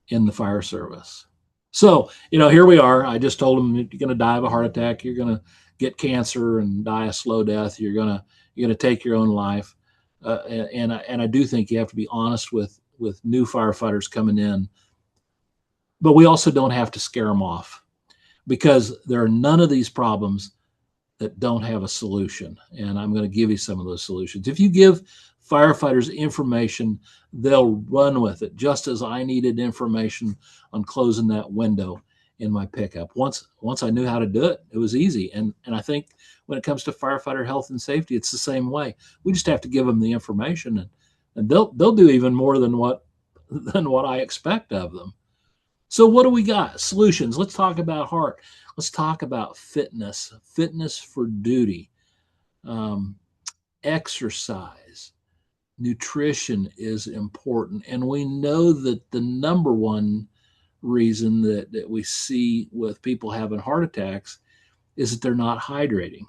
in the fire service. So, here we are. I just told them you're going to die of a heart attack. You're going to get cancer and die a slow death. You're going to take your own life. And I do think you have to be honest with new firefighters coming in. But we also don't have to scare them off, because there are none of these problems that don't have a solution. And I'm going to give you some of those solutions. If you give firefighters information, they'll run with it, just as I needed information on closing that window in my pickup. Once I knew how to do it, it was easy. And I think when it comes to firefighter health and safety, it's the same way. We just have to give them the information, and they'll do even more than what I expect of them. So what do we got? Solutions. Let's talk about heart. Let's talk about fitness for duty, exercise, nutrition is important. And we know that the number one reason that we see with people having heart attacks is that they're not hydrating.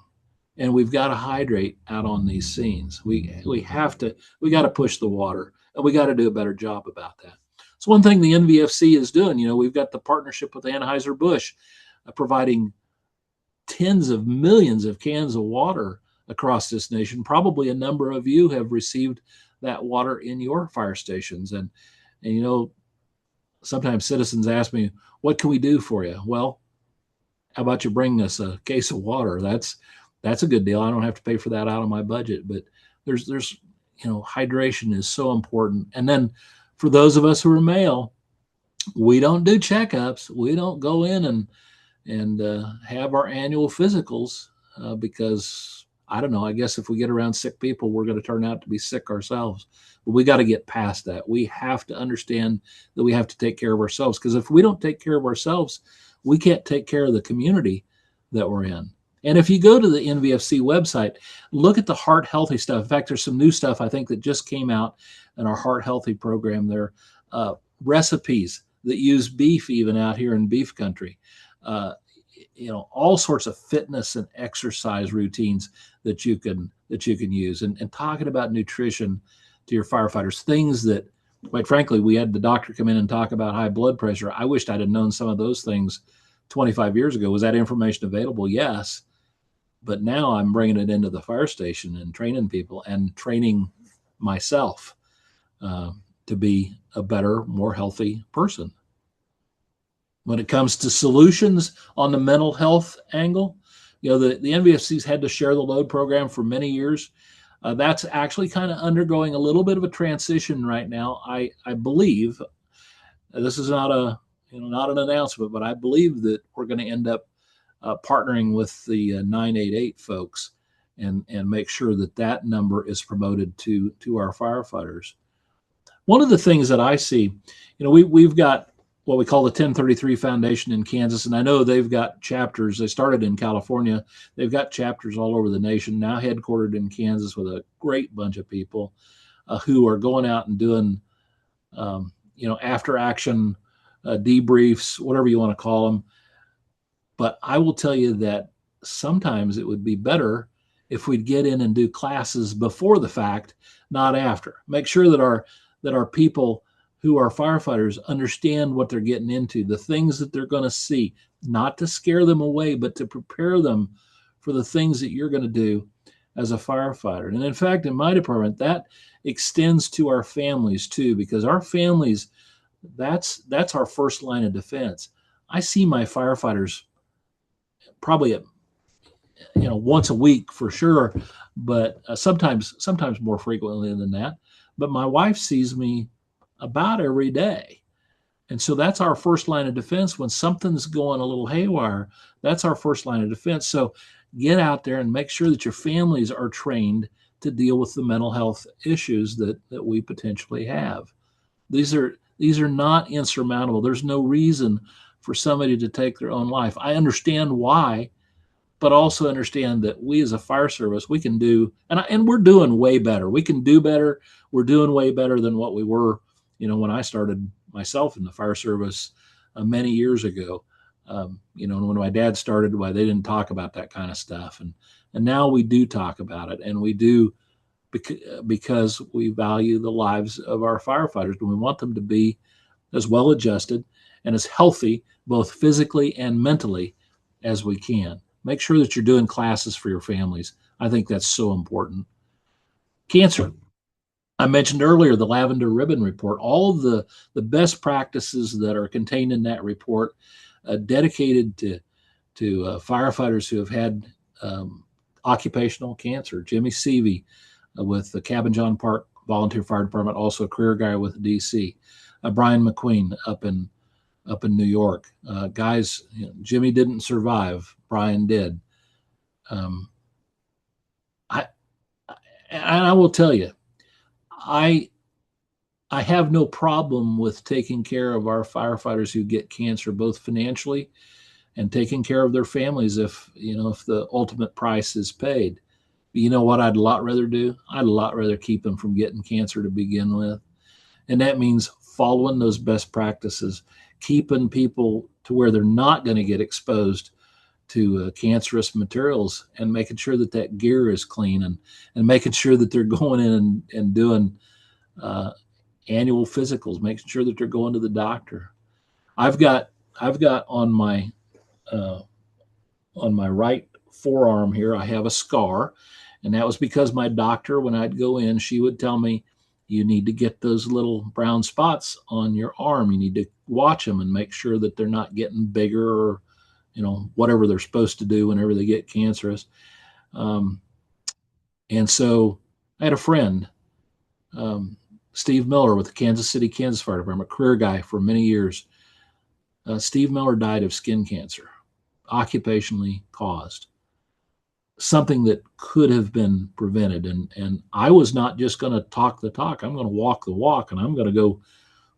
And we've got to hydrate out on these scenes. We got to push the water, and we got to do a better job about that. So one thing the NVFC is doing, we've got the partnership with Anheuser-Busch, providing tens of millions of cans of water across this nation. Probably a number of you have received that water in your fire stations. And sometimes citizens ask me, what can we do for you? Well, how about you bring us a case of water? That's a good deal. I don't have to pay for that out of my budget. But there's hydration is so important. And then for those of us who are male, we don't do checkups. We don't go in and have our annual physicals because, I don't know, I guess if we get around sick people, we're going to turn out to be sick ourselves. But we got to get past that. We have to understand that we have to take care of ourselves, because if we don't take care of ourselves, we can't take care of the community that we're in. And if you go to the NVFC website, look at the heart healthy stuff. In fact, there's some new stuff I think that just came out in our heart healthy program. There are recipes that use beef, even out here in beef country. All sorts of fitness and exercise routines that you can use, and talking about nutrition to your firefighters, things that, quite frankly, we had the doctor come in and talk about high blood pressure. I wished I'd have known some of those things 25 years ago. Was that information available? Yes. But now I'm bringing it into the fire station and training people and training myself to be a better, more healthy person. When it comes to solutions on the mental health angle, the NVFC's had to share the load program for many years. That's actually kind of undergoing a little bit of a transition right now. I believe, this is not an announcement, but I believe that we're going to end up partnering with the 988 folks and make sure that number is promoted to our firefighters. One of the things that I see, we've got what we call the 1033 Foundation in Kansas, and I know they've got chapters. They started in California. They've got chapters all over the nation, now headquartered in Kansas with a great bunch of people who are going out and doing, after action debriefs, whatever you want to call them. But I will tell you that sometimes it would be better if we'd get in and do classes before the fact, not after. Make sure that our people who are firefighters understand what they're getting into, the things that they're going to see, not to scare them away, but to prepare them for the things that you're going to do as a firefighter. And in fact, in my department, that extends to our families too, because our families, that's our first line of defense. I see my firefighters probably once a week for sure, but sometimes more frequently than that. But my wife sees me about every day. And so that's our first line of defense. When something's going a little haywire, that's our first line of defense. So get out there and make sure that your families are trained to deal with the mental health issues that we potentially have. These are not insurmountable. There's no reason for somebody to take their own life. I understand why, but also understand that we as a fire service, we can do, and we're doing way better. We can do better. We're doing way better than what we were, when I started myself in the fire service many years ago. When my dad started, why they didn't talk about that kind of stuff, and now we do talk about it, and we do because we value the lives of our firefighters, and we want them to be as well adjusted and as healthy, both physically and mentally, as we can. Make sure that you're doing classes for your families. I think that's so important. Cancer. I mentioned earlier the Lavender Ribbon Report, all of the best practices that are contained in that report, dedicated to firefighters who have had occupational cancer. Jimmy Seavey with the Cabin John Park Volunteer Fire Department, also a career guy with DC. Brian McQueen up in New York. Guys, Jimmy didn't survive. Brian did. I will tell you, I have no problem with taking care of our firefighters who get cancer, both financially and taking care of their families if the ultimate price is paid. But you know what I'd a lot rather do? I'd a lot rather keep them from getting cancer to begin with. And that means following those best practices, keeping people to where they're not going to get exposed to cancerous materials, and making sure that gear is clean, and making sure that they're going in and doing annual physicals, making sure that they're going to the doctor. I've got on my right forearm here, I have a scar, and that was because my doctor, when I'd go in, she would tell me, you need to get those little brown spots on your arm. You need to watch them and make sure that they're not getting bigger, or whatever they're supposed to do whenever they get cancerous. And so I had a friend, Steve Miller with the Kansas City, Kansas Fire Department, career guy for many years. Steve Miller died of skin cancer, occupationally caused, something that could have been prevented. And I was not just going to talk the talk. I'm going to walk the walk, and I'm going to go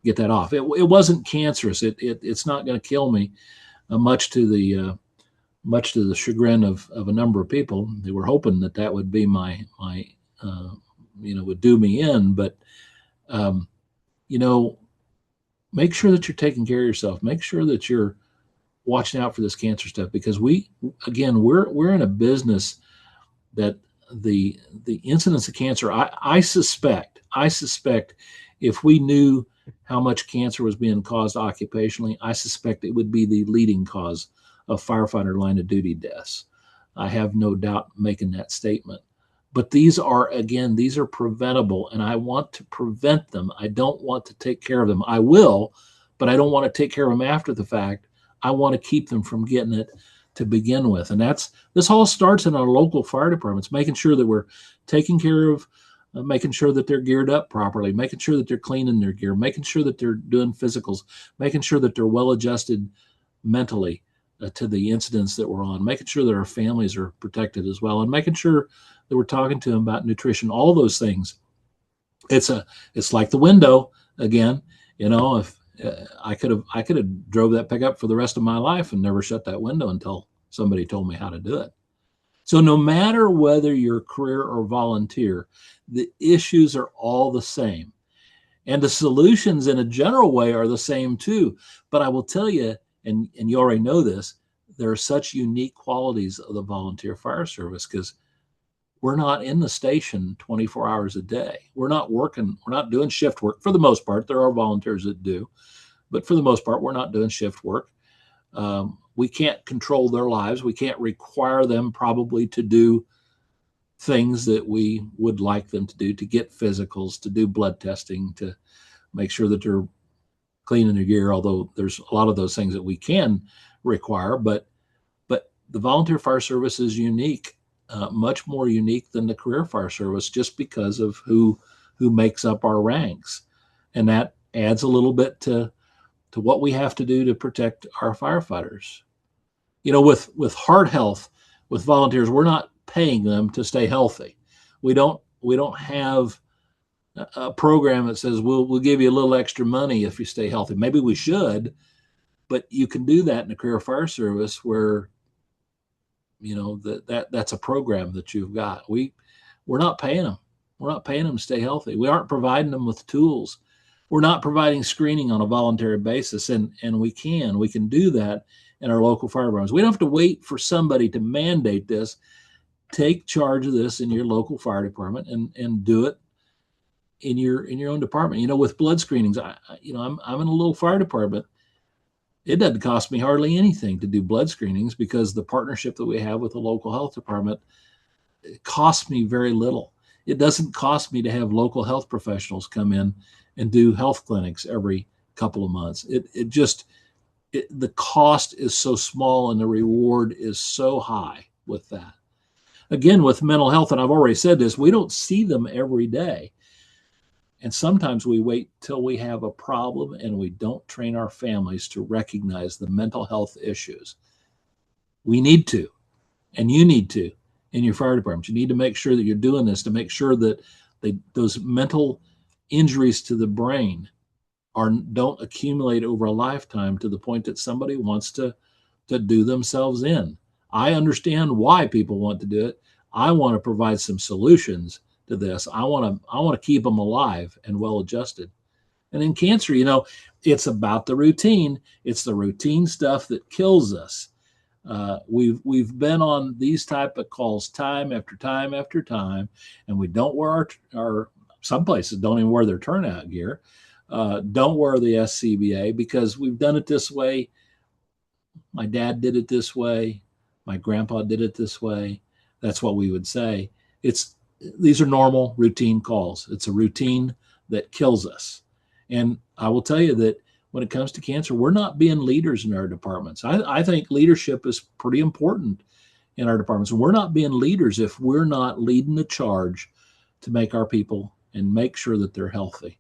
get that off. It wasn't cancerous. It's not going to kill me, much to the chagrin of a number of people. They were hoping that would be my would do me in. But make sure that you're taking care of yourself. Make sure that you're watching out for this cancer stuff, because we're in a business that the incidence of cancer, I suspect if we knew how much cancer was being caused occupationally, I suspect it would be the leading cause of firefighter line of duty deaths. I have no doubt making that statement. But these are preventable, and I want to prevent them. I don't want to take care of them. I will, but I don't want to take care of them after the fact. I want to keep them from getting it to begin with. And this all starts in our local fire departments, making sure that we're taking care of, making sure that they're geared up properly, making sure that they're cleaning their gear, making sure that they're doing physicals, making sure that they're well adjusted mentally to the incidents that we're on, making sure that our families are protected as well, and making sure that we're talking to them about nutrition, all those things. It's like the window again. If I could have drove that pickup for the rest of my life and never shut that window until somebody told me how to do it. So no matter whether you're career or volunteer, the issues are all the same. And the solutions in a general way are the same too. But I will tell you, and you already know this, there are such unique qualities of the volunteer fire service, because we're not in the station 24 hours a day. We're not doing shift work for the most part. There are volunteers that do, but for the most part, we're not doing shift work. We can't control their lives. We can't require them probably to do things that we would like them to do, to get physicals, to do blood testing, to make sure that they're cleaning their gear, although there's a lot of those things that we can require. But the volunteer fire service is unique, much more unique than the career fire service, just because of who makes up our ranks, and that adds a little bit to what we have to do to protect our firefighters. With heart health, with volunteers, we're not paying them to stay healthy. We don't have a program that says we'll give you a little extra money if you stay healthy. Maybe we should, but you can do that in the career fire service where that's a program that you've got. We're not paying them. We're not paying them to stay healthy. We aren't providing them with tools. We're not providing screening on a voluntary basis, and we can do that in our local fire departments. We don't have to wait for somebody to mandate this. Take charge of this in your local fire department and do it in your own department. With blood screenings, I'm in a little fire department. It doesn't cost me hardly anything to do blood screenings because the partnership that we have with the local health department, it costs me very little. It doesn't cost me to have local health professionals come in and do health clinics every couple of months. The cost is so small and the reward is so high with that. Again, with mental health, and I've already said this, we don't see them every day. And sometimes we wait till we have a problem and we don't train our families to recognize the mental health issues. We need to, and you need to, in your fire department. You need to make sure that you're doing this to make sure that those mental injuries to the brain don't accumulate over a lifetime to the point that somebody wants to do themselves in. I understand why people want to do it. I want to provide some solutions to this. I want to keep them alive and well adjusted. And in cancer, it's about the routine. It's the routine stuff that kills us. We've been on these type of calls time after time after time, and we don't wear our some places don't even wear their turnout gear, don't wear the SCBA because we've done it this way. My dad did it this way. My grandpa did it this way. That's what we would say. These are normal routine calls. It's a routine that kills us. And I will tell you that when it comes to cancer, we're not being leaders in our departments. I think leadership is pretty important in our departments. And we're not being leaders if we're not leading the charge to make our people and make sure that they're healthy.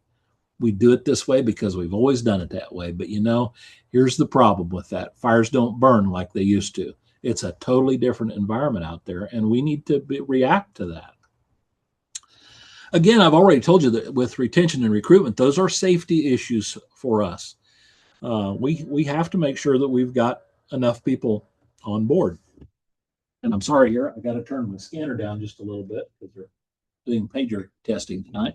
We do it this way because we've always done it that way. But here's the problem with that. Fires don't burn like they used to. It's a totally different environment out there, and we need to react to that. Again, I've already told you that with retention and recruitment, those are safety issues for us. We have to make sure that we've got enough people on board. And I'm sorry here, I got to turn my scanner down just a little bit because they're doing pager testing tonight.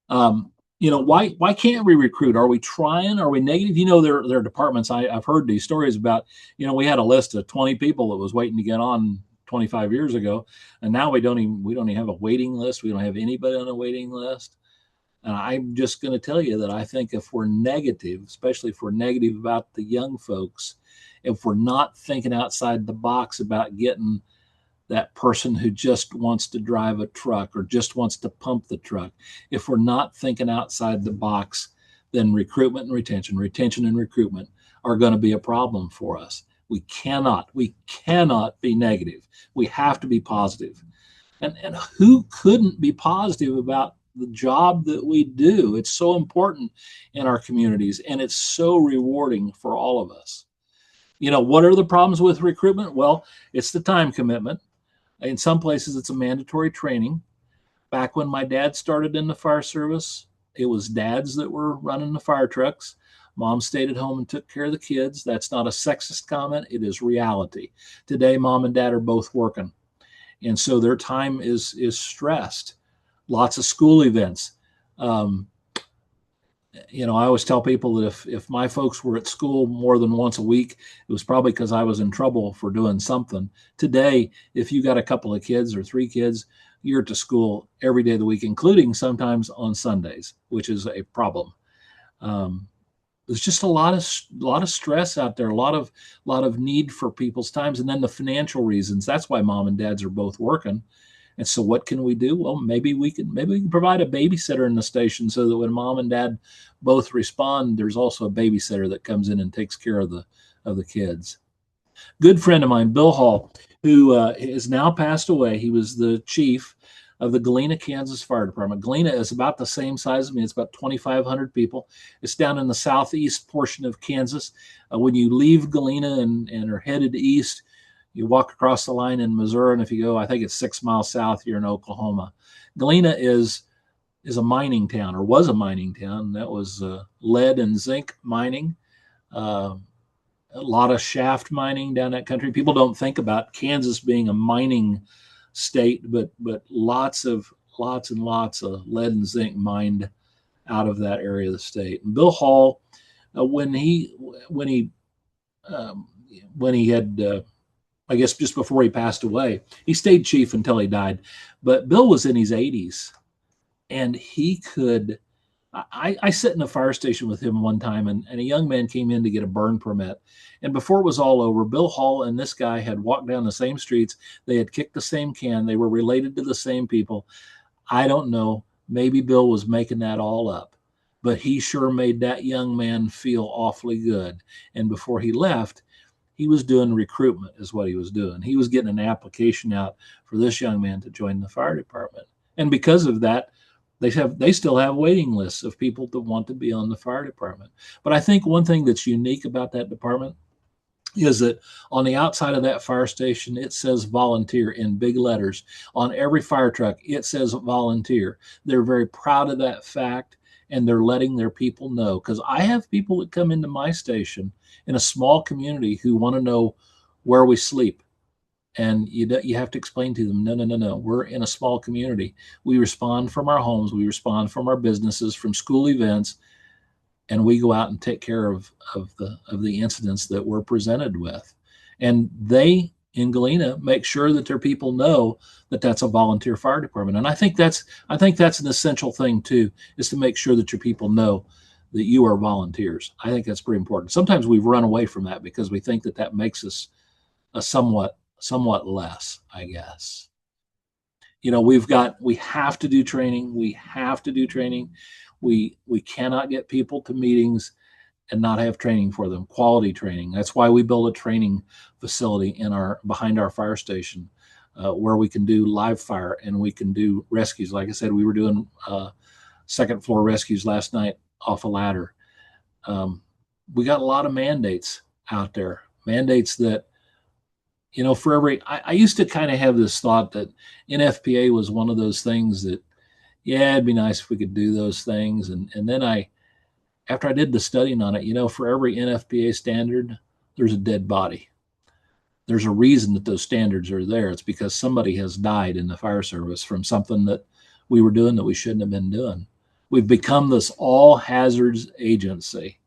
Why can't we recruit? Are we trying? Are we negative? There are departments. I've heard these stories about. We had a list of 20 people that was waiting to get on 25 years ago, and now we don't even have a waiting list. We don't have anybody on a waiting list. And I'm just going to tell you that I think if we're negative, especially if we're negative about the young folks, if we're not thinking outside the box about getting that person who just wants to drive a truck or just wants to pump the truck, if we're not thinking outside the box, then recruitment and retention and recruitment are going to be a problem for us. We cannot be negative. We have to be positive. And who couldn't be positive about the job that we do? It's so important in our communities, and it's so rewarding for all of us. What are the problems with recruitment? Well, it's the time commitment. In some places, it's a mandatory training. Back when my dad started in the fire service, it was dads that were running the fire trucks. Mom stayed at home and took care of the kids. That's not a sexist comment. It is reality. Today, mom and dad are both working. And so their time is stressed. Lots of school events. I always tell people that if my folks were at school more than once a week, it was probably because I was in trouble for doing something. Today, if you got a couple of kids or 3 kids, you're to school every day of the week, including sometimes on Sundays, which is a problem. There's just a lot of stress out there, a lot of need for people's times, and then the financial reasons. That's why mom and dads are both working. And so what can we do? Well, maybe we can provide a babysitter in the station so that when mom and dad both respond, there's also a babysitter that comes in and takes care of the kids. Good friend of mine, Bill Hall, who is now passed away. He was the chief of the Galena, Kansas Fire Department. Galena is about the same size as me. It's about 2,500 people. It's down in the southeast portion of Kansas. When you leave Galena and are headed east, you walk across the line in Missouri, and if you go, I think it's 6 miles south, you're in Oklahoma. Galena is a mining town, or was a mining town. That was lead and zinc mining. Uh, a lot of shaft mining down that country. People don't think about Kansas being a mining state, but lots and lots of lead and zinc mined out of that area of the state. And Bill Hall, when he had I guess just before he passed away, he stayed chief until he died. But Bill was in his 80s, and he could. I sat in a fire station with him one time, and a young man came in to get a burn permit. And before it was all over, Bill Hall and this guy had walked down the same streets. They had kicked the same can. They were related to the same people. I don't know. Maybe Bill was making that all up, but he sure made that young man feel awfully good. And before he left, he was doing recruitment, is what he was doing. He was getting an application out for this young man to join the fire department. And because of that, they still have waiting lists of people that want to be on the fire department. But I think one thing that's unique about that department is that on the outside of that fire station, it says volunteer in big letters. On every fire truck, it says volunteer. They're very proud of that fact, and they're letting their people know. Because I have people that come into my station in a small community who want to know where we sleep. And you have to explain to them, no. We're in a small community. We respond from our homes. We respond from our businesses, from school events, and we go out and take care of the incidents that we're presented with. And they in Galena make sure that their people know that that's a volunteer fire department. And I think that's an essential thing too, is to make sure that your people know that you are volunteers. I think that's pretty important. Sometimes we've run away from that because we think that makes us a somewhat less, I guess. We have to do training. We cannot get people to meetings and not have training for them, quality training. That's why we build a training facility behind our fire station, where we can do live fire and we can do rescues. Like I said, we were doing second floor rescues last night off a ladder. We got a lot of mandates out there, mandates that, I used to kind of have this thought that NFPA was one of those things that, yeah, it'd be nice if we could do those things. And then after I did the studying on it, for every NFPA standard, there's a dead body. There's a reason that those standards are there. It's because somebody has died in the fire service from something that we were doing that we shouldn't have been doing. We've become this all hazards agency.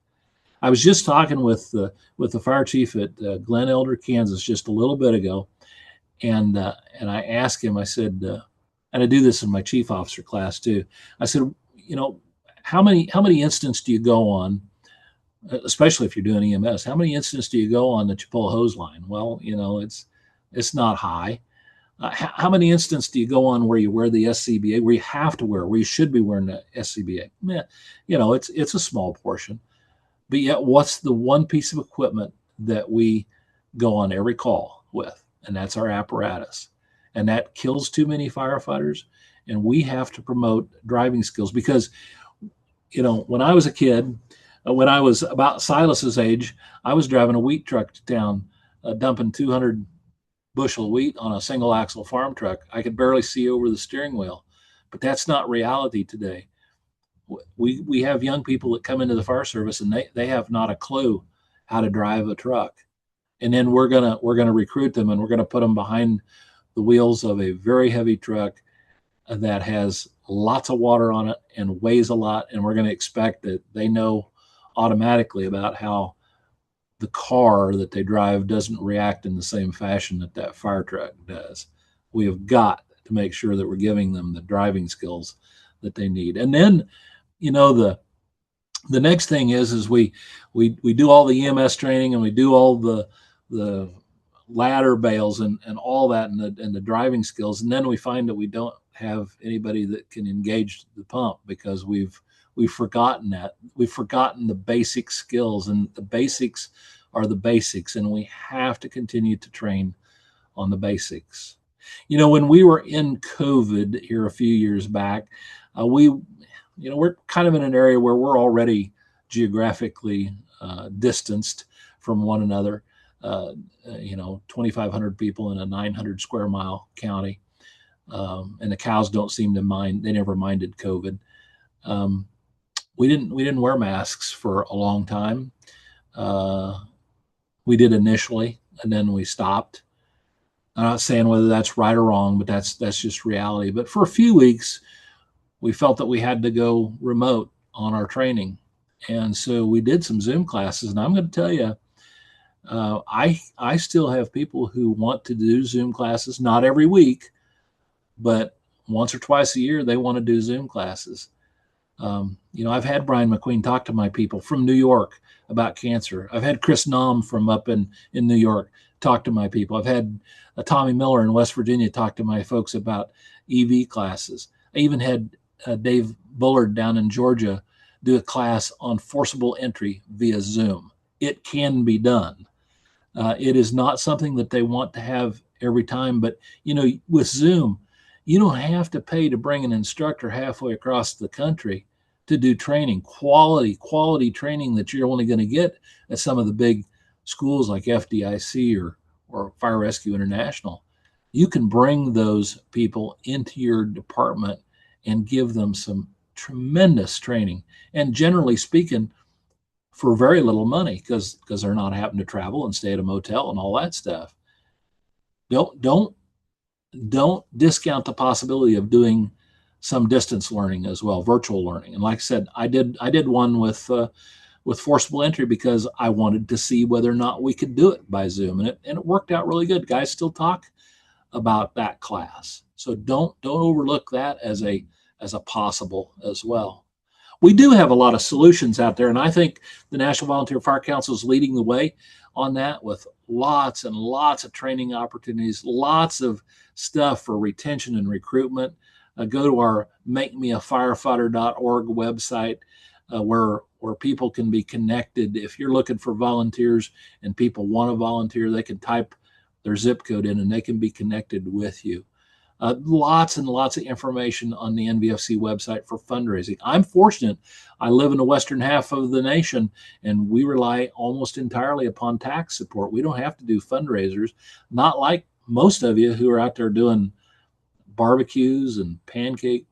I was just talking with the fire chief at Glen Elder, Kansas, just a little bit ago, and I asked him. I said, and I do this in my chief officer class too. I said, how many incidents do you go on, especially if you're doing EMS? How many incidents do you go on that you pull a hose line? Well, it's not high. How many incidents do you go on where you wear the SCBA, where you have to wear, where you should be wearing the SCBA? It's a small portion. But yet, what's the one piece of equipment that we go on every call with? And that's our apparatus. And that kills too many firefighters. And we have to promote driving skills because, when I was a kid, when I was about Silas's age, I was driving a wheat truck to town, dumping 200 bushel of wheat on a single axle farm truck. I could barely see over the steering wheel. But that's not reality today. We have young people that come into the fire service and they have not a clue how to drive a truck. And then we're gonna recruit them and we're gonna put them behind the wheels of a very heavy truck that has lots of water on it and weighs a lot. And we're gonna expect that they know automatically about how the car that they drive doesn't react in the same fashion that fire truck does. We have got to make sure that we're giving them the driving skills that they need. And then the next thing is we do all the EMS training and we do all the ladder bales and all that and the driving skills, and then we find that we don't have anybody that can engage the pump because we've forgotten that. We've forgotten the basic skills, and the basics are the basics, and we have to continue to train on the basics. You know, when we were in COVID here a few years back, we're kind of in an area where we're already geographically distanced from one another. 2,500 people in a 900 square mile county, and the cows don't seem to mind. They never minded COVID. We didn't wear masks for a long time. We did initially, and then we stopped. I'm not saying whether that's right or wrong, but that's just reality. But for a few weeks, we felt that we had to go remote on our training, and so we did some Zoom classes. And I'm going to tell you, I still have people who want to do Zoom classes, not every week, but once or twice a year, they want to do Zoom classes. I've had Brian McQueen talk to my people from New York about cancer. I've had Chris Naum from up in New York talk to my people. I've had Tommy Miller in West Virginia talk to my folks about EV classes. I even had Dave Bullard down in Georgia do a class on forcible entry via Zoom. It can be done. It is not something that they want to have every time, but with Zoom, you don't have to pay to bring an instructor halfway across the country to do training, quality training that you're only going to get at some of the big schools like FDIC or Fire Rescue International. You can bring those people into your department and give them some tremendous training. And generally speaking, for very little money, because they're not having to travel and stay at a motel and all that stuff. Don't discount the possibility of doing some distance learning as well, virtual learning. And like I said, I did one with forcible entry because I wanted to see whether or not we could do it by Zoom, and it worked out really good. Guys still talk about that class, so don't overlook that as a possible as well. We do have a lot of solutions out there, and I think the National Volunteer Fire Council is leading the way on that with lots and lots of training opportunities, lots of stuff for retention and recruitment. Go to our makemeafirefighter.org website where people can be connected. If you're looking for volunteers and people want to volunteer, they can type their zip code in and they can be connected with you. Lots and lots of information on the NVFC website for fundraising. I'm fortunate. I live in the western half of the nation, and we rely almost entirely upon tax support. We don't have to do fundraisers, not like most of you who are out there doing barbecues and pancake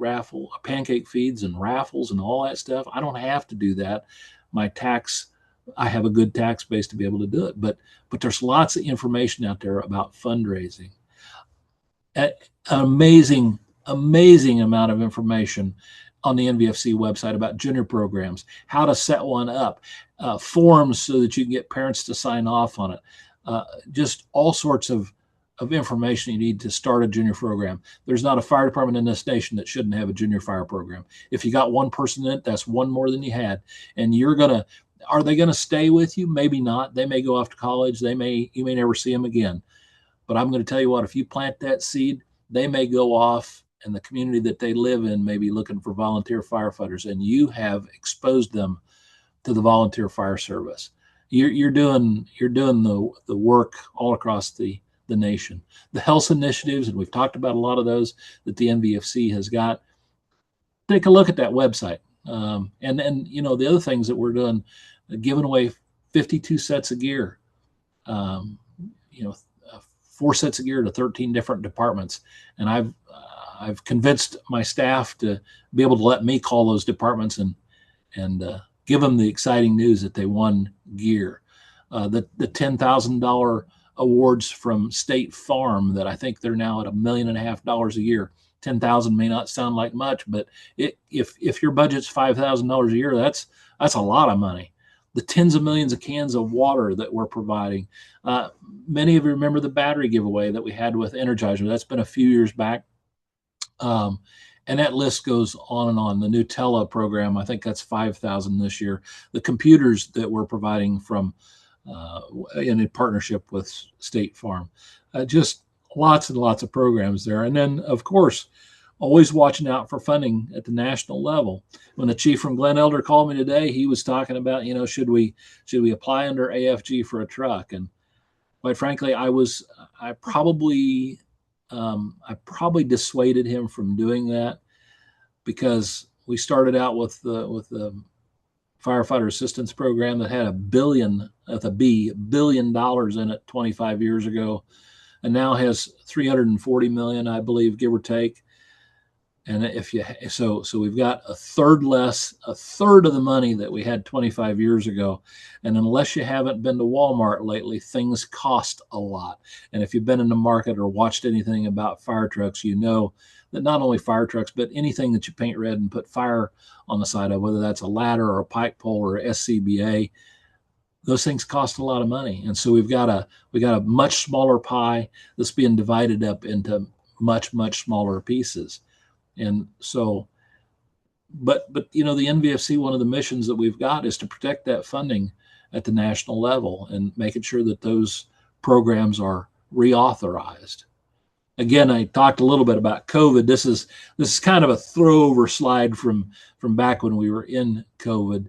feeds and raffles and all that stuff. I don't have to do that. I have a good tax base to be able to do it. But there's lots of information out there about fundraising. An amazing amount of information on the NVFC website about junior programs, how to set one up, forms so that you can get parents to sign off on it, just all sorts of information you need to start a junior program. There's not a fire department in this nation that shouldn't have a junior fire program. If you got one person in it, that's one more than you had. And are they going to stay with you? Maybe not. They may go off to college. You may never see them again. But I'm going to tell you what, if you plant that seed, they may go off, and the community that they live in may be looking for volunteer firefighters, and you have exposed them to the volunteer fire service. You're doing the work all across the nation. The health initiatives, and we've talked about a lot of those that the NVFC has got. Take a look at that website. And the other things that we're doing, giving away 52 sets of gear. 4 sets of gear to 13 different departments. And I've convinced my staff to be able to let me call those departments and give them the exciting news that they won gear. The $10,000 awards from State Farm that I think they're now at $1.5 million a year. 10,000 may not sound like much, but if your budget's $5,000 a year, that's a lot of money. The tens of millions of cans of water that we're providing. Many of you remember the battery giveaway that we had with Energizer. That's been a few years back. And that list goes on and on. The Nutella program, I think that's 5,000 this year. The computers that we're providing from in partnership with State Farm. Just lots and lots of programs there. And then, of course, always watching out for funding at the national level. When the chief from Glen Elder called me today, he was talking about, should we apply under AFG for a truck? And quite frankly, I probably dissuaded him from doing that, because we started out with the firefighter assistance program that had $1 billion in it 25 years ago, and now has 340 million, I believe, give or take. And so we've got a third of the money that we had 25 years ago. And unless you haven't been to Walmart lately, things cost a lot. And if you've been in the market or watched anything about fire trucks, you know that not only fire trucks, but anything that you paint red and put fire on the side of, whether that's a ladder or a pike pole or a SCBA, those things cost a lot of money. And so we got a much smaller pie that's being divided up into much, much smaller pieces. And so, but the NVFC, one of the missions that we've got is to protect that funding at the national level and making sure that those programs are reauthorized. Again, I talked a little bit about COVID. This is kind of a throwover slide from back when we were in COVID.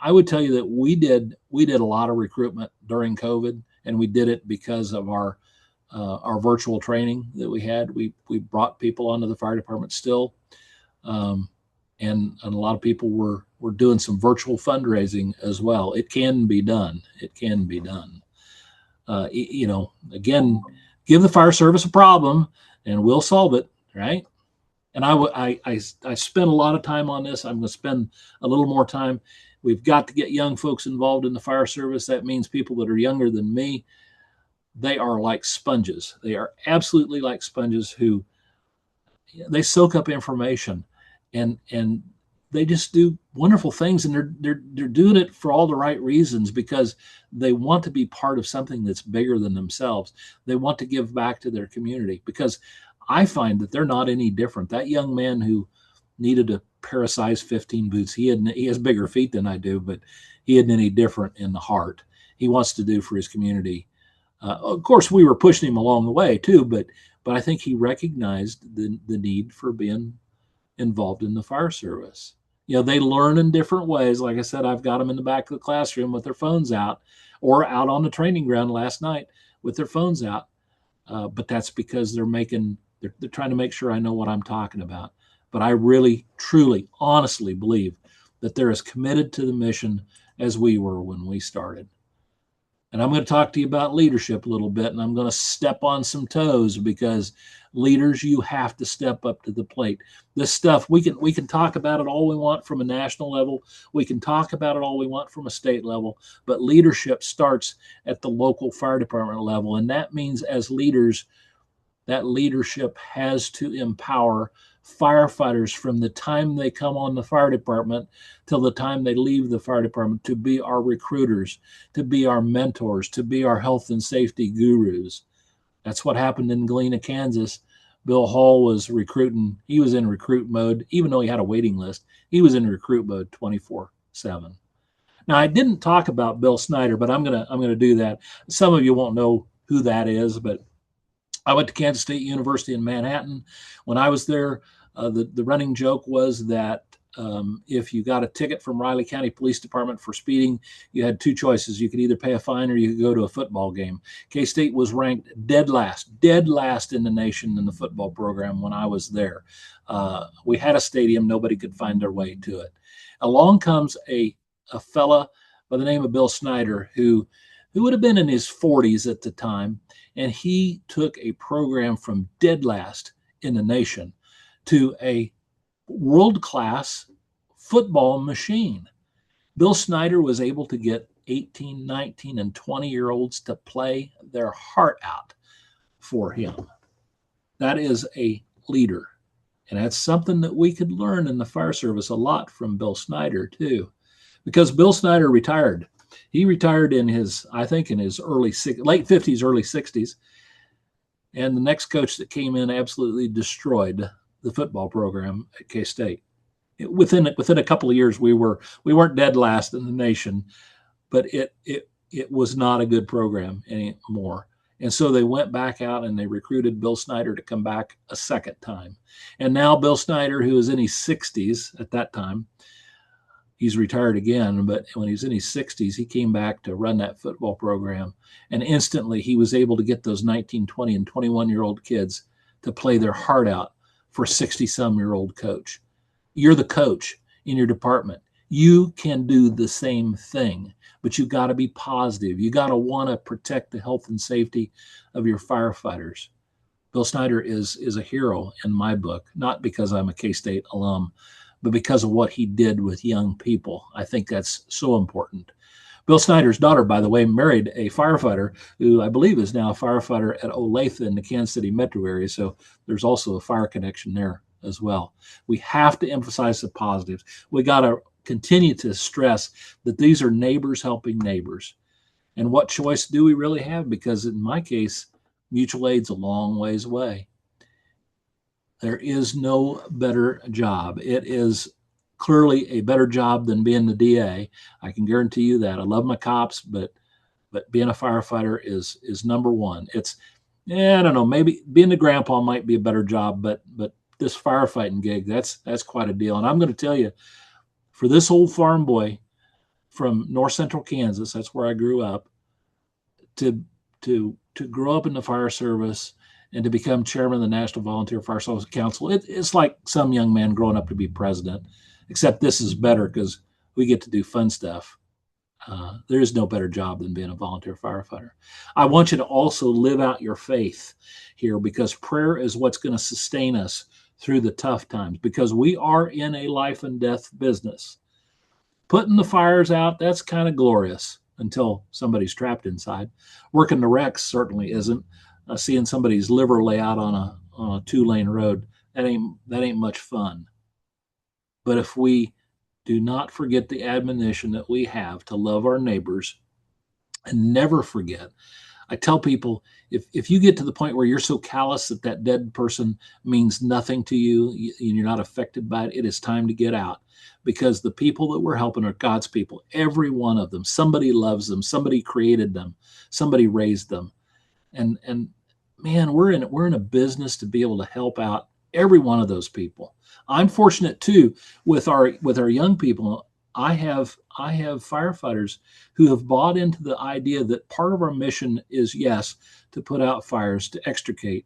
I would tell you that we did a lot of recruitment during COVID, and we did it because of our virtual training that we had. We brought people onto the fire department still, and a lot of people were doing some virtual fundraising as well. It can be done. It can be done. Again, give the fire service a problem, and we'll solve it, right? And I spent a lot of time on this. I'm going to spend a little more time. We've got to get young folks involved in the fire service. That means people that are younger than me. They are like sponges. They are absolutely like sponges who they soak up information, and they just do wonderful things, and they're doing it for all the right reasons, because they want to be part of something that's bigger than themselves. They want to give back to their community, because I find that they're not any different. That young man who needed a pair of size 15 boots, he has bigger feet than I do, but he isn't any different in the heart. He wants to do for his community. Of course, we were pushing him along the way too, but I think he recognized the need for being involved in the fire service. They learn in different ways. Like I said, I've got them in the back of the classroom with their phones out, or out on the training ground last night with their phones out. But that's because they're trying to make sure I know what I'm talking about. But I really, truly, honestly believe that they're as committed to the mission as we were when we started. And I'm going to talk to you about leadership a little bit, and I'm going to step on some toes, because leaders, you have to step up to the plate. This stuff, we can talk about it all we want from a national level. We can talk about it all we want from a state level, but leadership starts at the local fire department level. And that means, as leaders, that leadership has to empower firefighters from the time they come on the fire department till the time they leave the fire department to be our recruiters, to be our mentors, to be our health and safety gurus. That's what happened in Galena, Kansas. Bill Hall was recruiting. He was in recruit mode, even though he had a waiting list. He was in recruit mode 24/7. Now, I didn't talk about Bill Snyder, but I'm gonna do that. Some of you won't know who that is, but I went to Kansas State University in Manhattan. When I was there, the running joke was that if you got a ticket from Riley County Police Department for speeding, you had two choices. You could either pay a fine or you could go to a football game. K-State was ranked dead last in the nation in the football program when I was there. We had a stadium. Nobody could find their way to it. Along comes a fella by the name of Bill Snyder, who would have been in his 40s at the time. And he took a program from dead last in the nation to a world-class football machine. Bill Snyder was able to get 18, 19, and 20-year-olds to play their heart out for him. That is a leader. And that's something that we could learn in the fire service a lot from Bill Snyder too. Because Bill Snyder retired. He retired in his late 50s, early 60s. And the next coach that came in absolutely destroyed the football program at K-State. Within a couple of years, we weren't dead last in the nation, but it was not a good program anymore. And so they went back out and they recruited Bill Snyder to come back a second time. And now Bill Snyder, who was in his 60s at that time, he's retired again, but when he was in his 60s, he came back to run that football program. And instantly he was able to get those 19, 20, and 21-year-old kids to play their heart out for 60-some-year-old coach. You're the coach in your department. You can do the same thing, but you've got to be positive. You got to want to protect the health and safety of your firefighters. Bill Snyder is a hero in my book, not because I'm a K-State alum, but because of what he did with young people. I think that's so important. Bill Snyder's daughter, by the way, married a firefighter who I believe is now a firefighter at Olathe in the Kansas City metro area. So there's also a fire connection there as well. We have to emphasize the positives. We got to continue to stress that these are neighbors helping neighbors. And what choice do we really have? Because in my case, mutual aid's a long ways away. There is no better job. It is clearly a better job than being the DA. I can guarantee you that. I love my cops, but being a firefighter is number one. It's, I don't know, maybe being the grandpa might be a better job, but this firefighting gig, that's quite a deal. And I'm going to tell you, for this old farm boy from north central Kansas, that's where I grew up, to grow up in the fire service and to become chairman of the National Volunteer Fire Service Council, it's like some young man growing up to be president, except this is better because we get to do fun stuff. There is no better job than being a volunteer firefighter. I want you to also live out your faith here, because prayer is what's going to sustain us through the tough times, because we are in a life and death business. Putting the fires out, that's kind of glorious until somebody's trapped inside. Working the wrecks certainly isn't. Seeing somebody's liver lay out on a 2-lane road, that ain't much fun. But if we do not forget the admonition that we have to love our neighbors and never forget. I tell people, if you get to the point where you're so callous that dead person means nothing to you and you're not affected by it, it is time to get out, because the people that we're helping are God's people. Every one of them. Somebody loves them. Somebody created them. Somebody raised them. And man, we're in a business to be able to help out every one of those people. I'm fortunate too with our young people. I have firefighters who have bought into the idea that part of our mission is, yes, to put out fires, to extricate,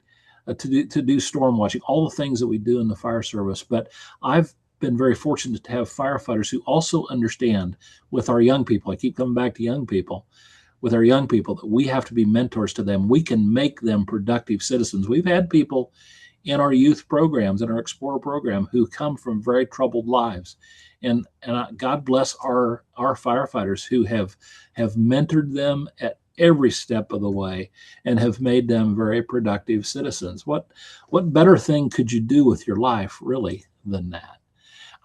to do storm watching, all the things that we do in the fire service. But I've been very fortunate to have firefighters who also understand with our young people. I keep coming back to young people. With our young people, that we have to be mentors to them. We can make them productive citizens. We've had people in our youth programs, in our Explorer program, who come from very troubled lives. And God bless our firefighters who have mentored them at every step of the way and have made them very productive citizens. What better thing could you do with your life, really, than that?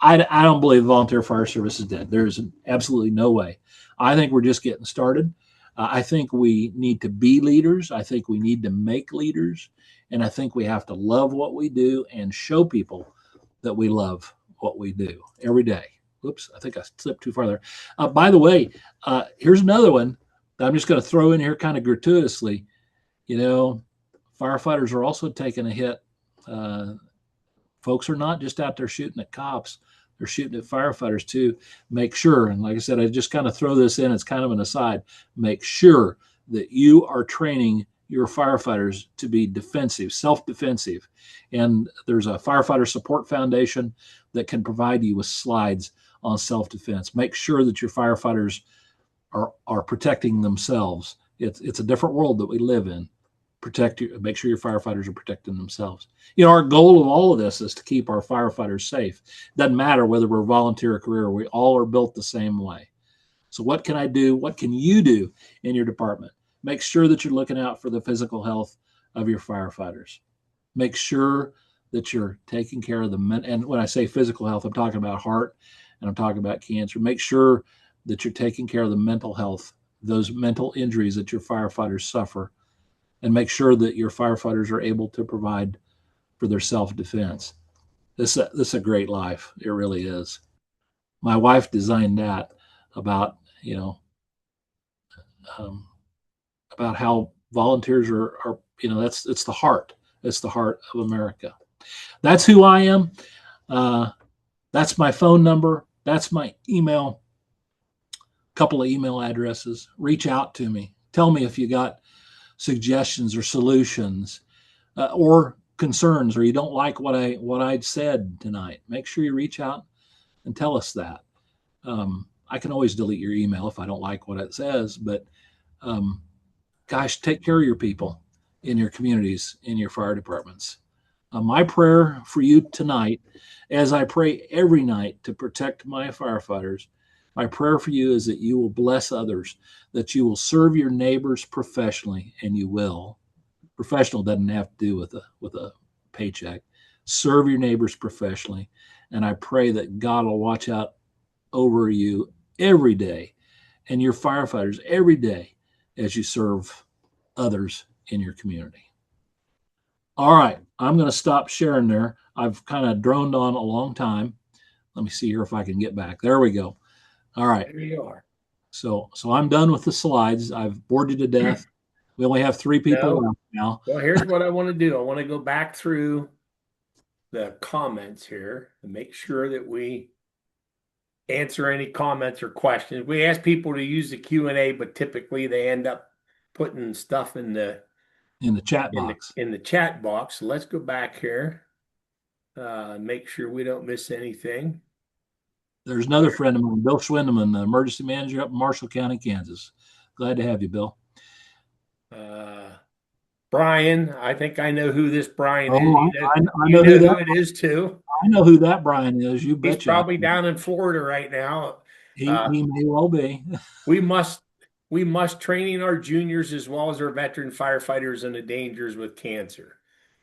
I don't believe the volunteer fire service is dead. There's absolutely no way. I think we're just getting started. I think we need to be leaders. I think we need to make leaders. And I think we have to love what we do and show people that we love what we do every day. Oops, I think I slipped too far there. By the way, here's another one that I'm just going to throw in here kind of gratuitously. You know, firefighters are also taking a hit. Folks are not just out there shooting at cops. They're shooting at firefighters too. Make sure, and like I said, I just kind of throw this in, it's kind of an aside, make sure that you are training your firefighters to be defensive, self-defensive. And there's a firefighter support foundation that can provide you with slides on self-defense. Make sure that your firefighters are protecting themselves. It's a different world that we live in. Make sure your firefighters are protecting themselves. You know, our goal of all of this is to keep our firefighters safe. Doesn't matter whether we're volunteer or career, we all are built the same way. So what can I do? What can you do in your department? Make sure that you're looking out for the physical health of your firefighters. Make sure that you're taking care of them. And when I say physical health, I'm talking about heart and I'm talking about cancer. Make sure that you're taking care of the mental health, those mental injuries that your firefighters suffer, and make sure that your firefighters are able to provide for their self-defense. This is a great life. It really is. My wife designed that about, about how volunteers are it's the heart. It's the heart of America. That's who I am. That's my phone number. That's my email. Couple of email addresses. Reach out to me. Tell me if you got suggestions or solutions or concerns, or you don't like what I'd said tonight. Make sure you reach out and tell us that. I can always delete your email if I don't like what it says, but gosh, take care of your people in your communities, in your fire departments. My prayer for you tonight, as I pray every night to protect my firefighters, my prayer for you is that you will bless others, that you will serve your neighbors professionally, and you will. Professional doesn't have to do with a paycheck. Serve your neighbors professionally, and I pray that God will watch out over you every day and your firefighters every day as you serve others in your community. All right, I'm going to stop sharing there. I've kind of droned on a long time. Let me see here if I can get back. There we go. All right. There you are. So I'm done with the slides. I've bored you to death. We only have 3 people left now. Well, here's what I want to do. I want to go back through the comments here and make sure that we answer any comments or questions. We ask people to use the Q&A, but typically they end up putting stuff in the chat box. In the chat box. So let's go back here. Make sure we don't miss anything. There's another friend of mine, Bill Schwindeman, the emergency manager up in Marshall County, Kansas. Glad to have you, Bill. Brian, I think I know who this Brian is. I know who it is too. I know who that Brian is. You betcha. He's probably down in Florida right now. He may well be. we must training our juniors as well as our veteran firefighters in the dangers with cancer.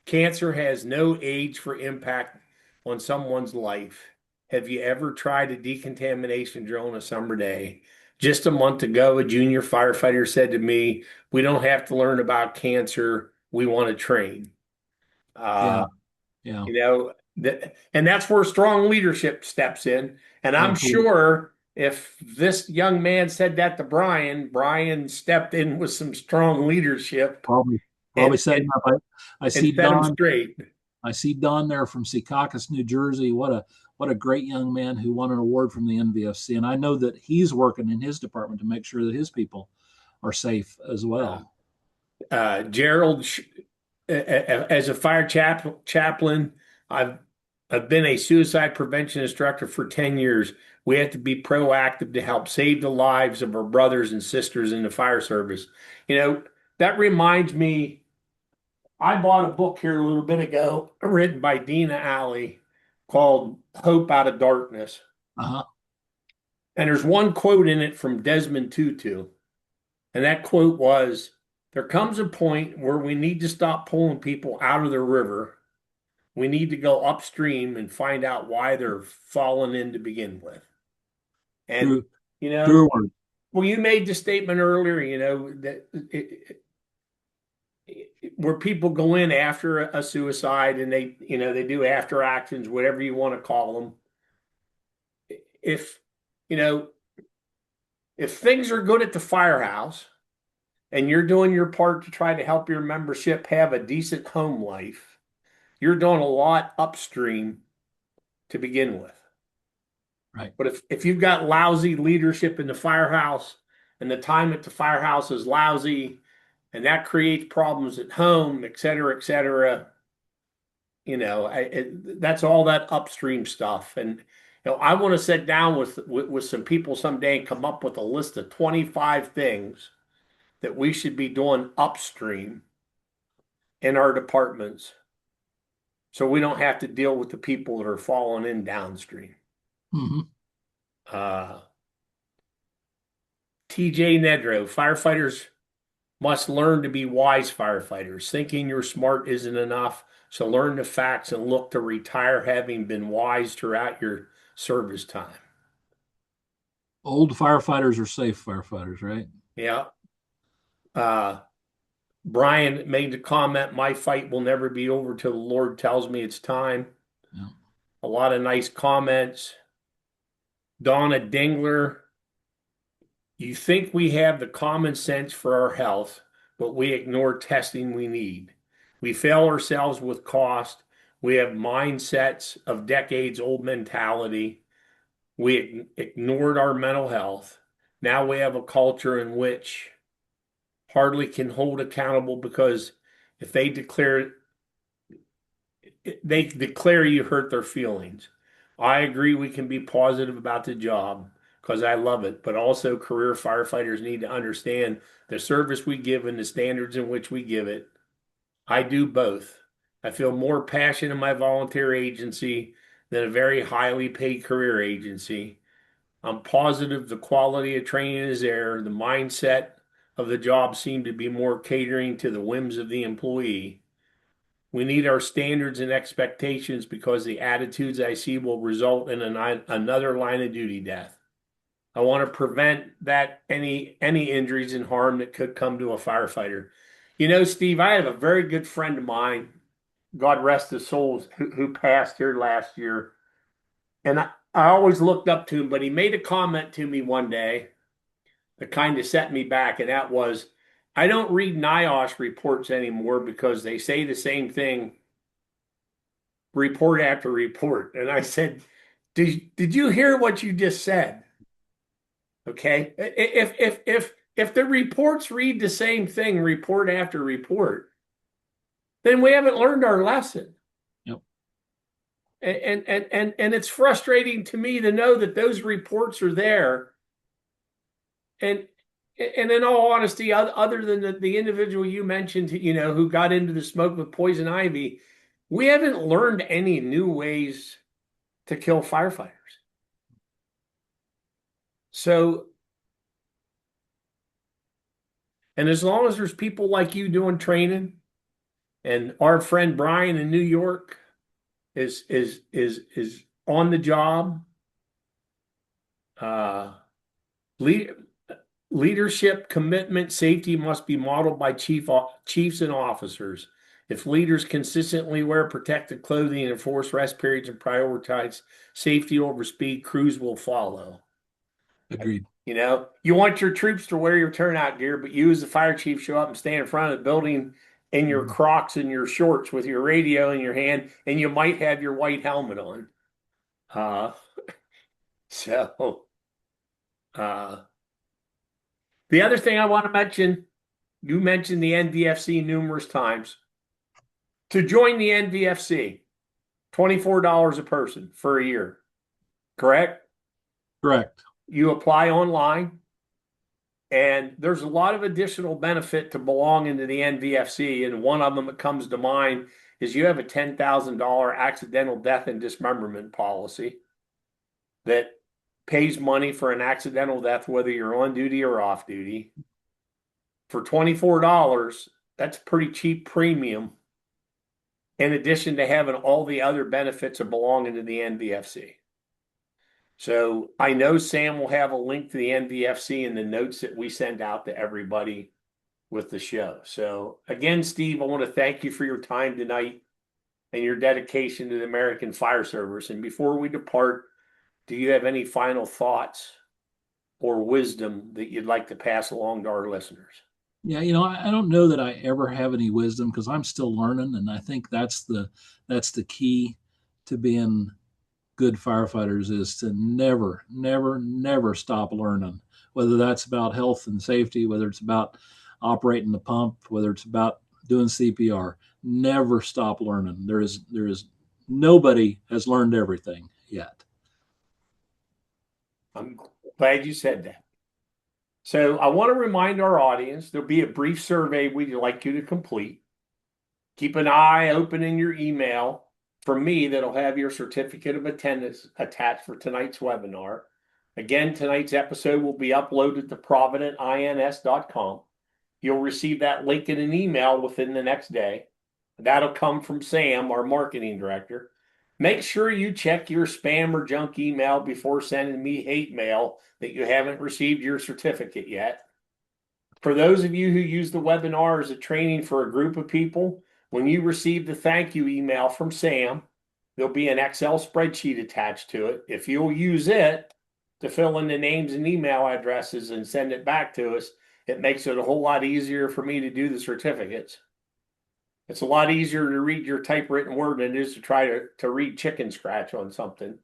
Cancer has no age for impact on someone's life. Have you ever tried a decontamination drill on a summer day? Just a month ago, a junior firefighter said to me, "We don't have to learn about cancer. We want to train." Yeah. You know, and that's where strong leadership steps in. And I'm Absolutely. sure if this young man said that to Brian stepped in with some strong leadership. Probably setting him up. I see Don straight. I see Don there from Secaucus, New Jersey. What a great young man who won an award from the NVFC. And I know that he's working in his department to make sure that his people are safe as well. Gerald, as a fire chaplain, I've been a suicide prevention instructor for 10 years. We have to be proactive to help save the lives of our brothers and sisters in the fire service. That reminds me, I bought a book here a little bit ago written by Dina Alley called Hope Out of Darkness. Uh-huh. And there's one quote in it from Desmond Tutu. And that quote was, "There comes a point where we need to stop pulling people out of the river. We need to go upstream and find out why they're falling in to begin with." And, well, you made the statement earlier, that where people go in after a suicide and they do after actions, whatever you want to call them. If things are good at the firehouse and you're doing your part to try to help your membership have a decent home life, you're doing a lot upstream to begin with. Right. But if you've got lousy leadership in the firehouse and the time at the firehouse is lousy and that creates problems at home, et cetera, that's all that upstream stuff. And I want to sit down with some people someday and come up with a list of 25 things that we should be doing upstream in our departments so we don't have to deal with the people that are falling in downstream. Mm-hmm. TJ Nedro, firefighters must learn to be wise firefighters. Thinking you're smart isn't enough, so learn the facts and look to retire having been wise throughout your service time. Old firefighters are safe firefighters, right? Yeah. Brian made the comment, "My fight will never be over till the Lord tells me it's time." Yeah. A lot of nice comments. Donna Dingler, "You think we have the common sense for our health, but we ignore testing we need. We fail ourselves with cost. We have mindsets of decades old mentality. We ignored our mental health. Now we have a culture in which hardly can hold accountable because if they declare you hurt their feelings. I agree we can be positive about the job because I love it, but also career firefighters need to understand the service we give and the standards in which we give it. I do both. I feel more passion in my volunteer agency than a very highly paid career agency. I'm positive the quality of training is there. The mindset of the job seemed to be more catering to the whims of the employee. We need our standards and expectations because the attitudes I see will result in another line of duty death. I want to prevent that any injuries and harm that could come to a firefighter. You know, Steve, I have a very good friend of mine, God rest his soul, who passed here last year. And I always looked up to him, but he made a comment to me one day that kind of set me back, and that was, I don't read NIOSH reports anymore because they say the same report after report. And I said, did you hear what you just said? Okay. If the reports read the same thing report after report, then we haven't learned our lesson. Yep. And it's frustrating to me to know that those reports are there. And in all honesty, other than the individual you mentioned, who got into the smoke with poison ivy, we haven't learned any new ways to kill firefighters. So, and as long as there's people like you doing training, and our friend Brian in New York is on the job, leadership, commitment, safety must be modeled by chiefs and officers. If leaders consistently wear protective clothing and enforce rest periods and prioritize safety over speed, crews will follow. Agreed. You want your troops to wear your turnout gear, but you as the fire chief show up and stand in front of the building in your Crocs and your shorts with your radio in your hand, and you might have your white helmet on. The other thing I want to mention, you mentioned the NVFC numerous times. To join the NVFC, $24 a person for a year, correct? Correct. You apply online, and there's a lot of additional benefit to belonging to the NVFC, and one of them that comes to mind is you have a $10,000 accidental death and dismemberment policy that pays money for an accidental death, whether you're on duty or off duty. For $24, that's a pretty cheap premium, in addition to having all the other benefits of belonging to the NVFC. So I know Sam will have a link to the NVFC in the notes that we send out to everybody with the show. So again, Steve, I want to thank you for your time tonight and your dedication to the American Fire Service. And before we depart, do you have any final thoughts or wisdom that you'd like to pass along to our listeners? Yeah, I don't know that I ever have any wisdom because I'm still learning, and I think that's the key to being good firefighters is to never, never, never stop learning. Whether that's about health and safety, whether it's about operating the pump, whether it's about doing CPR, never stop learning. There is nobody has learned everything yet. I'm glad you said that. So I want to remind our audience, there'll be a brief survey we'd like you to complete. Keep an eye open in your email from me that'll have your certificate of attendance attached for tonight's webinar. Again, tonight's episode will be uploaded to providentins.com. You'll receive that link in an email within the next day. That'll come from Sam, our marketing director. Make sure you check your spam or junk email before sending me hate mail that you haven't received your certificate yet. For those of you who use the webinar as a training for a group of people, when you receive the thank you email from Sam, there'll be an Excel spreadsheet attached to it. If you'll use it to fill in the names and email addresses and send it back to us, It makes it a whole lot easier for me to do the certificates. It's a lot easier to read your typewritten word than it is to try to read chicken scratch on something.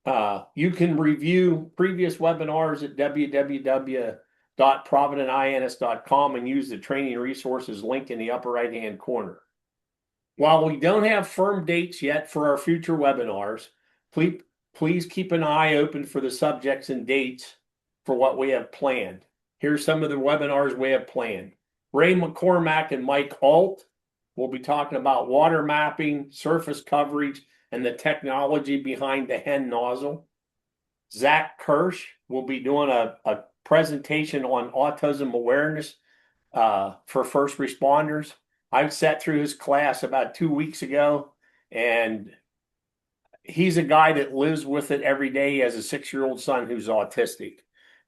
You can review previous webinars at www.providentins.com and use the training resources link in the upper right-hand corner. While we don't have firm dates yet for our future webinars, please keep an eye open for the subjects and dates for what we have planned. Here's some of the webinars we have planned. Ray McCormack and Mike Alt will be talking about water mapping, surface coverage, and the technology behind the hen nozzle. Zach Hirsch will be doing a presentation on autism awareness for first responders. I sat through his class about 2 weeks ago, and he's a guy that lives with it every day. He has a 6-year-old son who's autistic.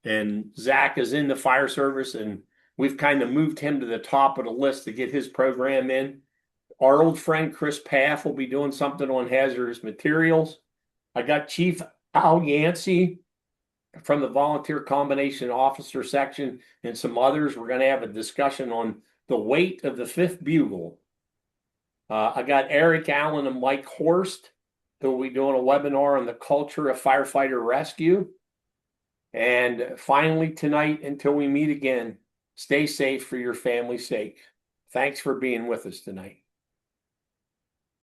And Zach is in the fire service, and we've kind of moved him to the top of the list to get his program in. Our old friend Chris Paff will be doing something on hazardous materials. I got Chief Al Yancey from the Volunteer Combination Officer section and some others. We're going to have a discussion on the weight of the 5th bugle. I got Eric Allen and Mike Horst, who will be doing a webinar on the culture of firefighter rescue. And finally, tonight, until we meet again, stay safe for your family's sake. Thanks for being with us tonight.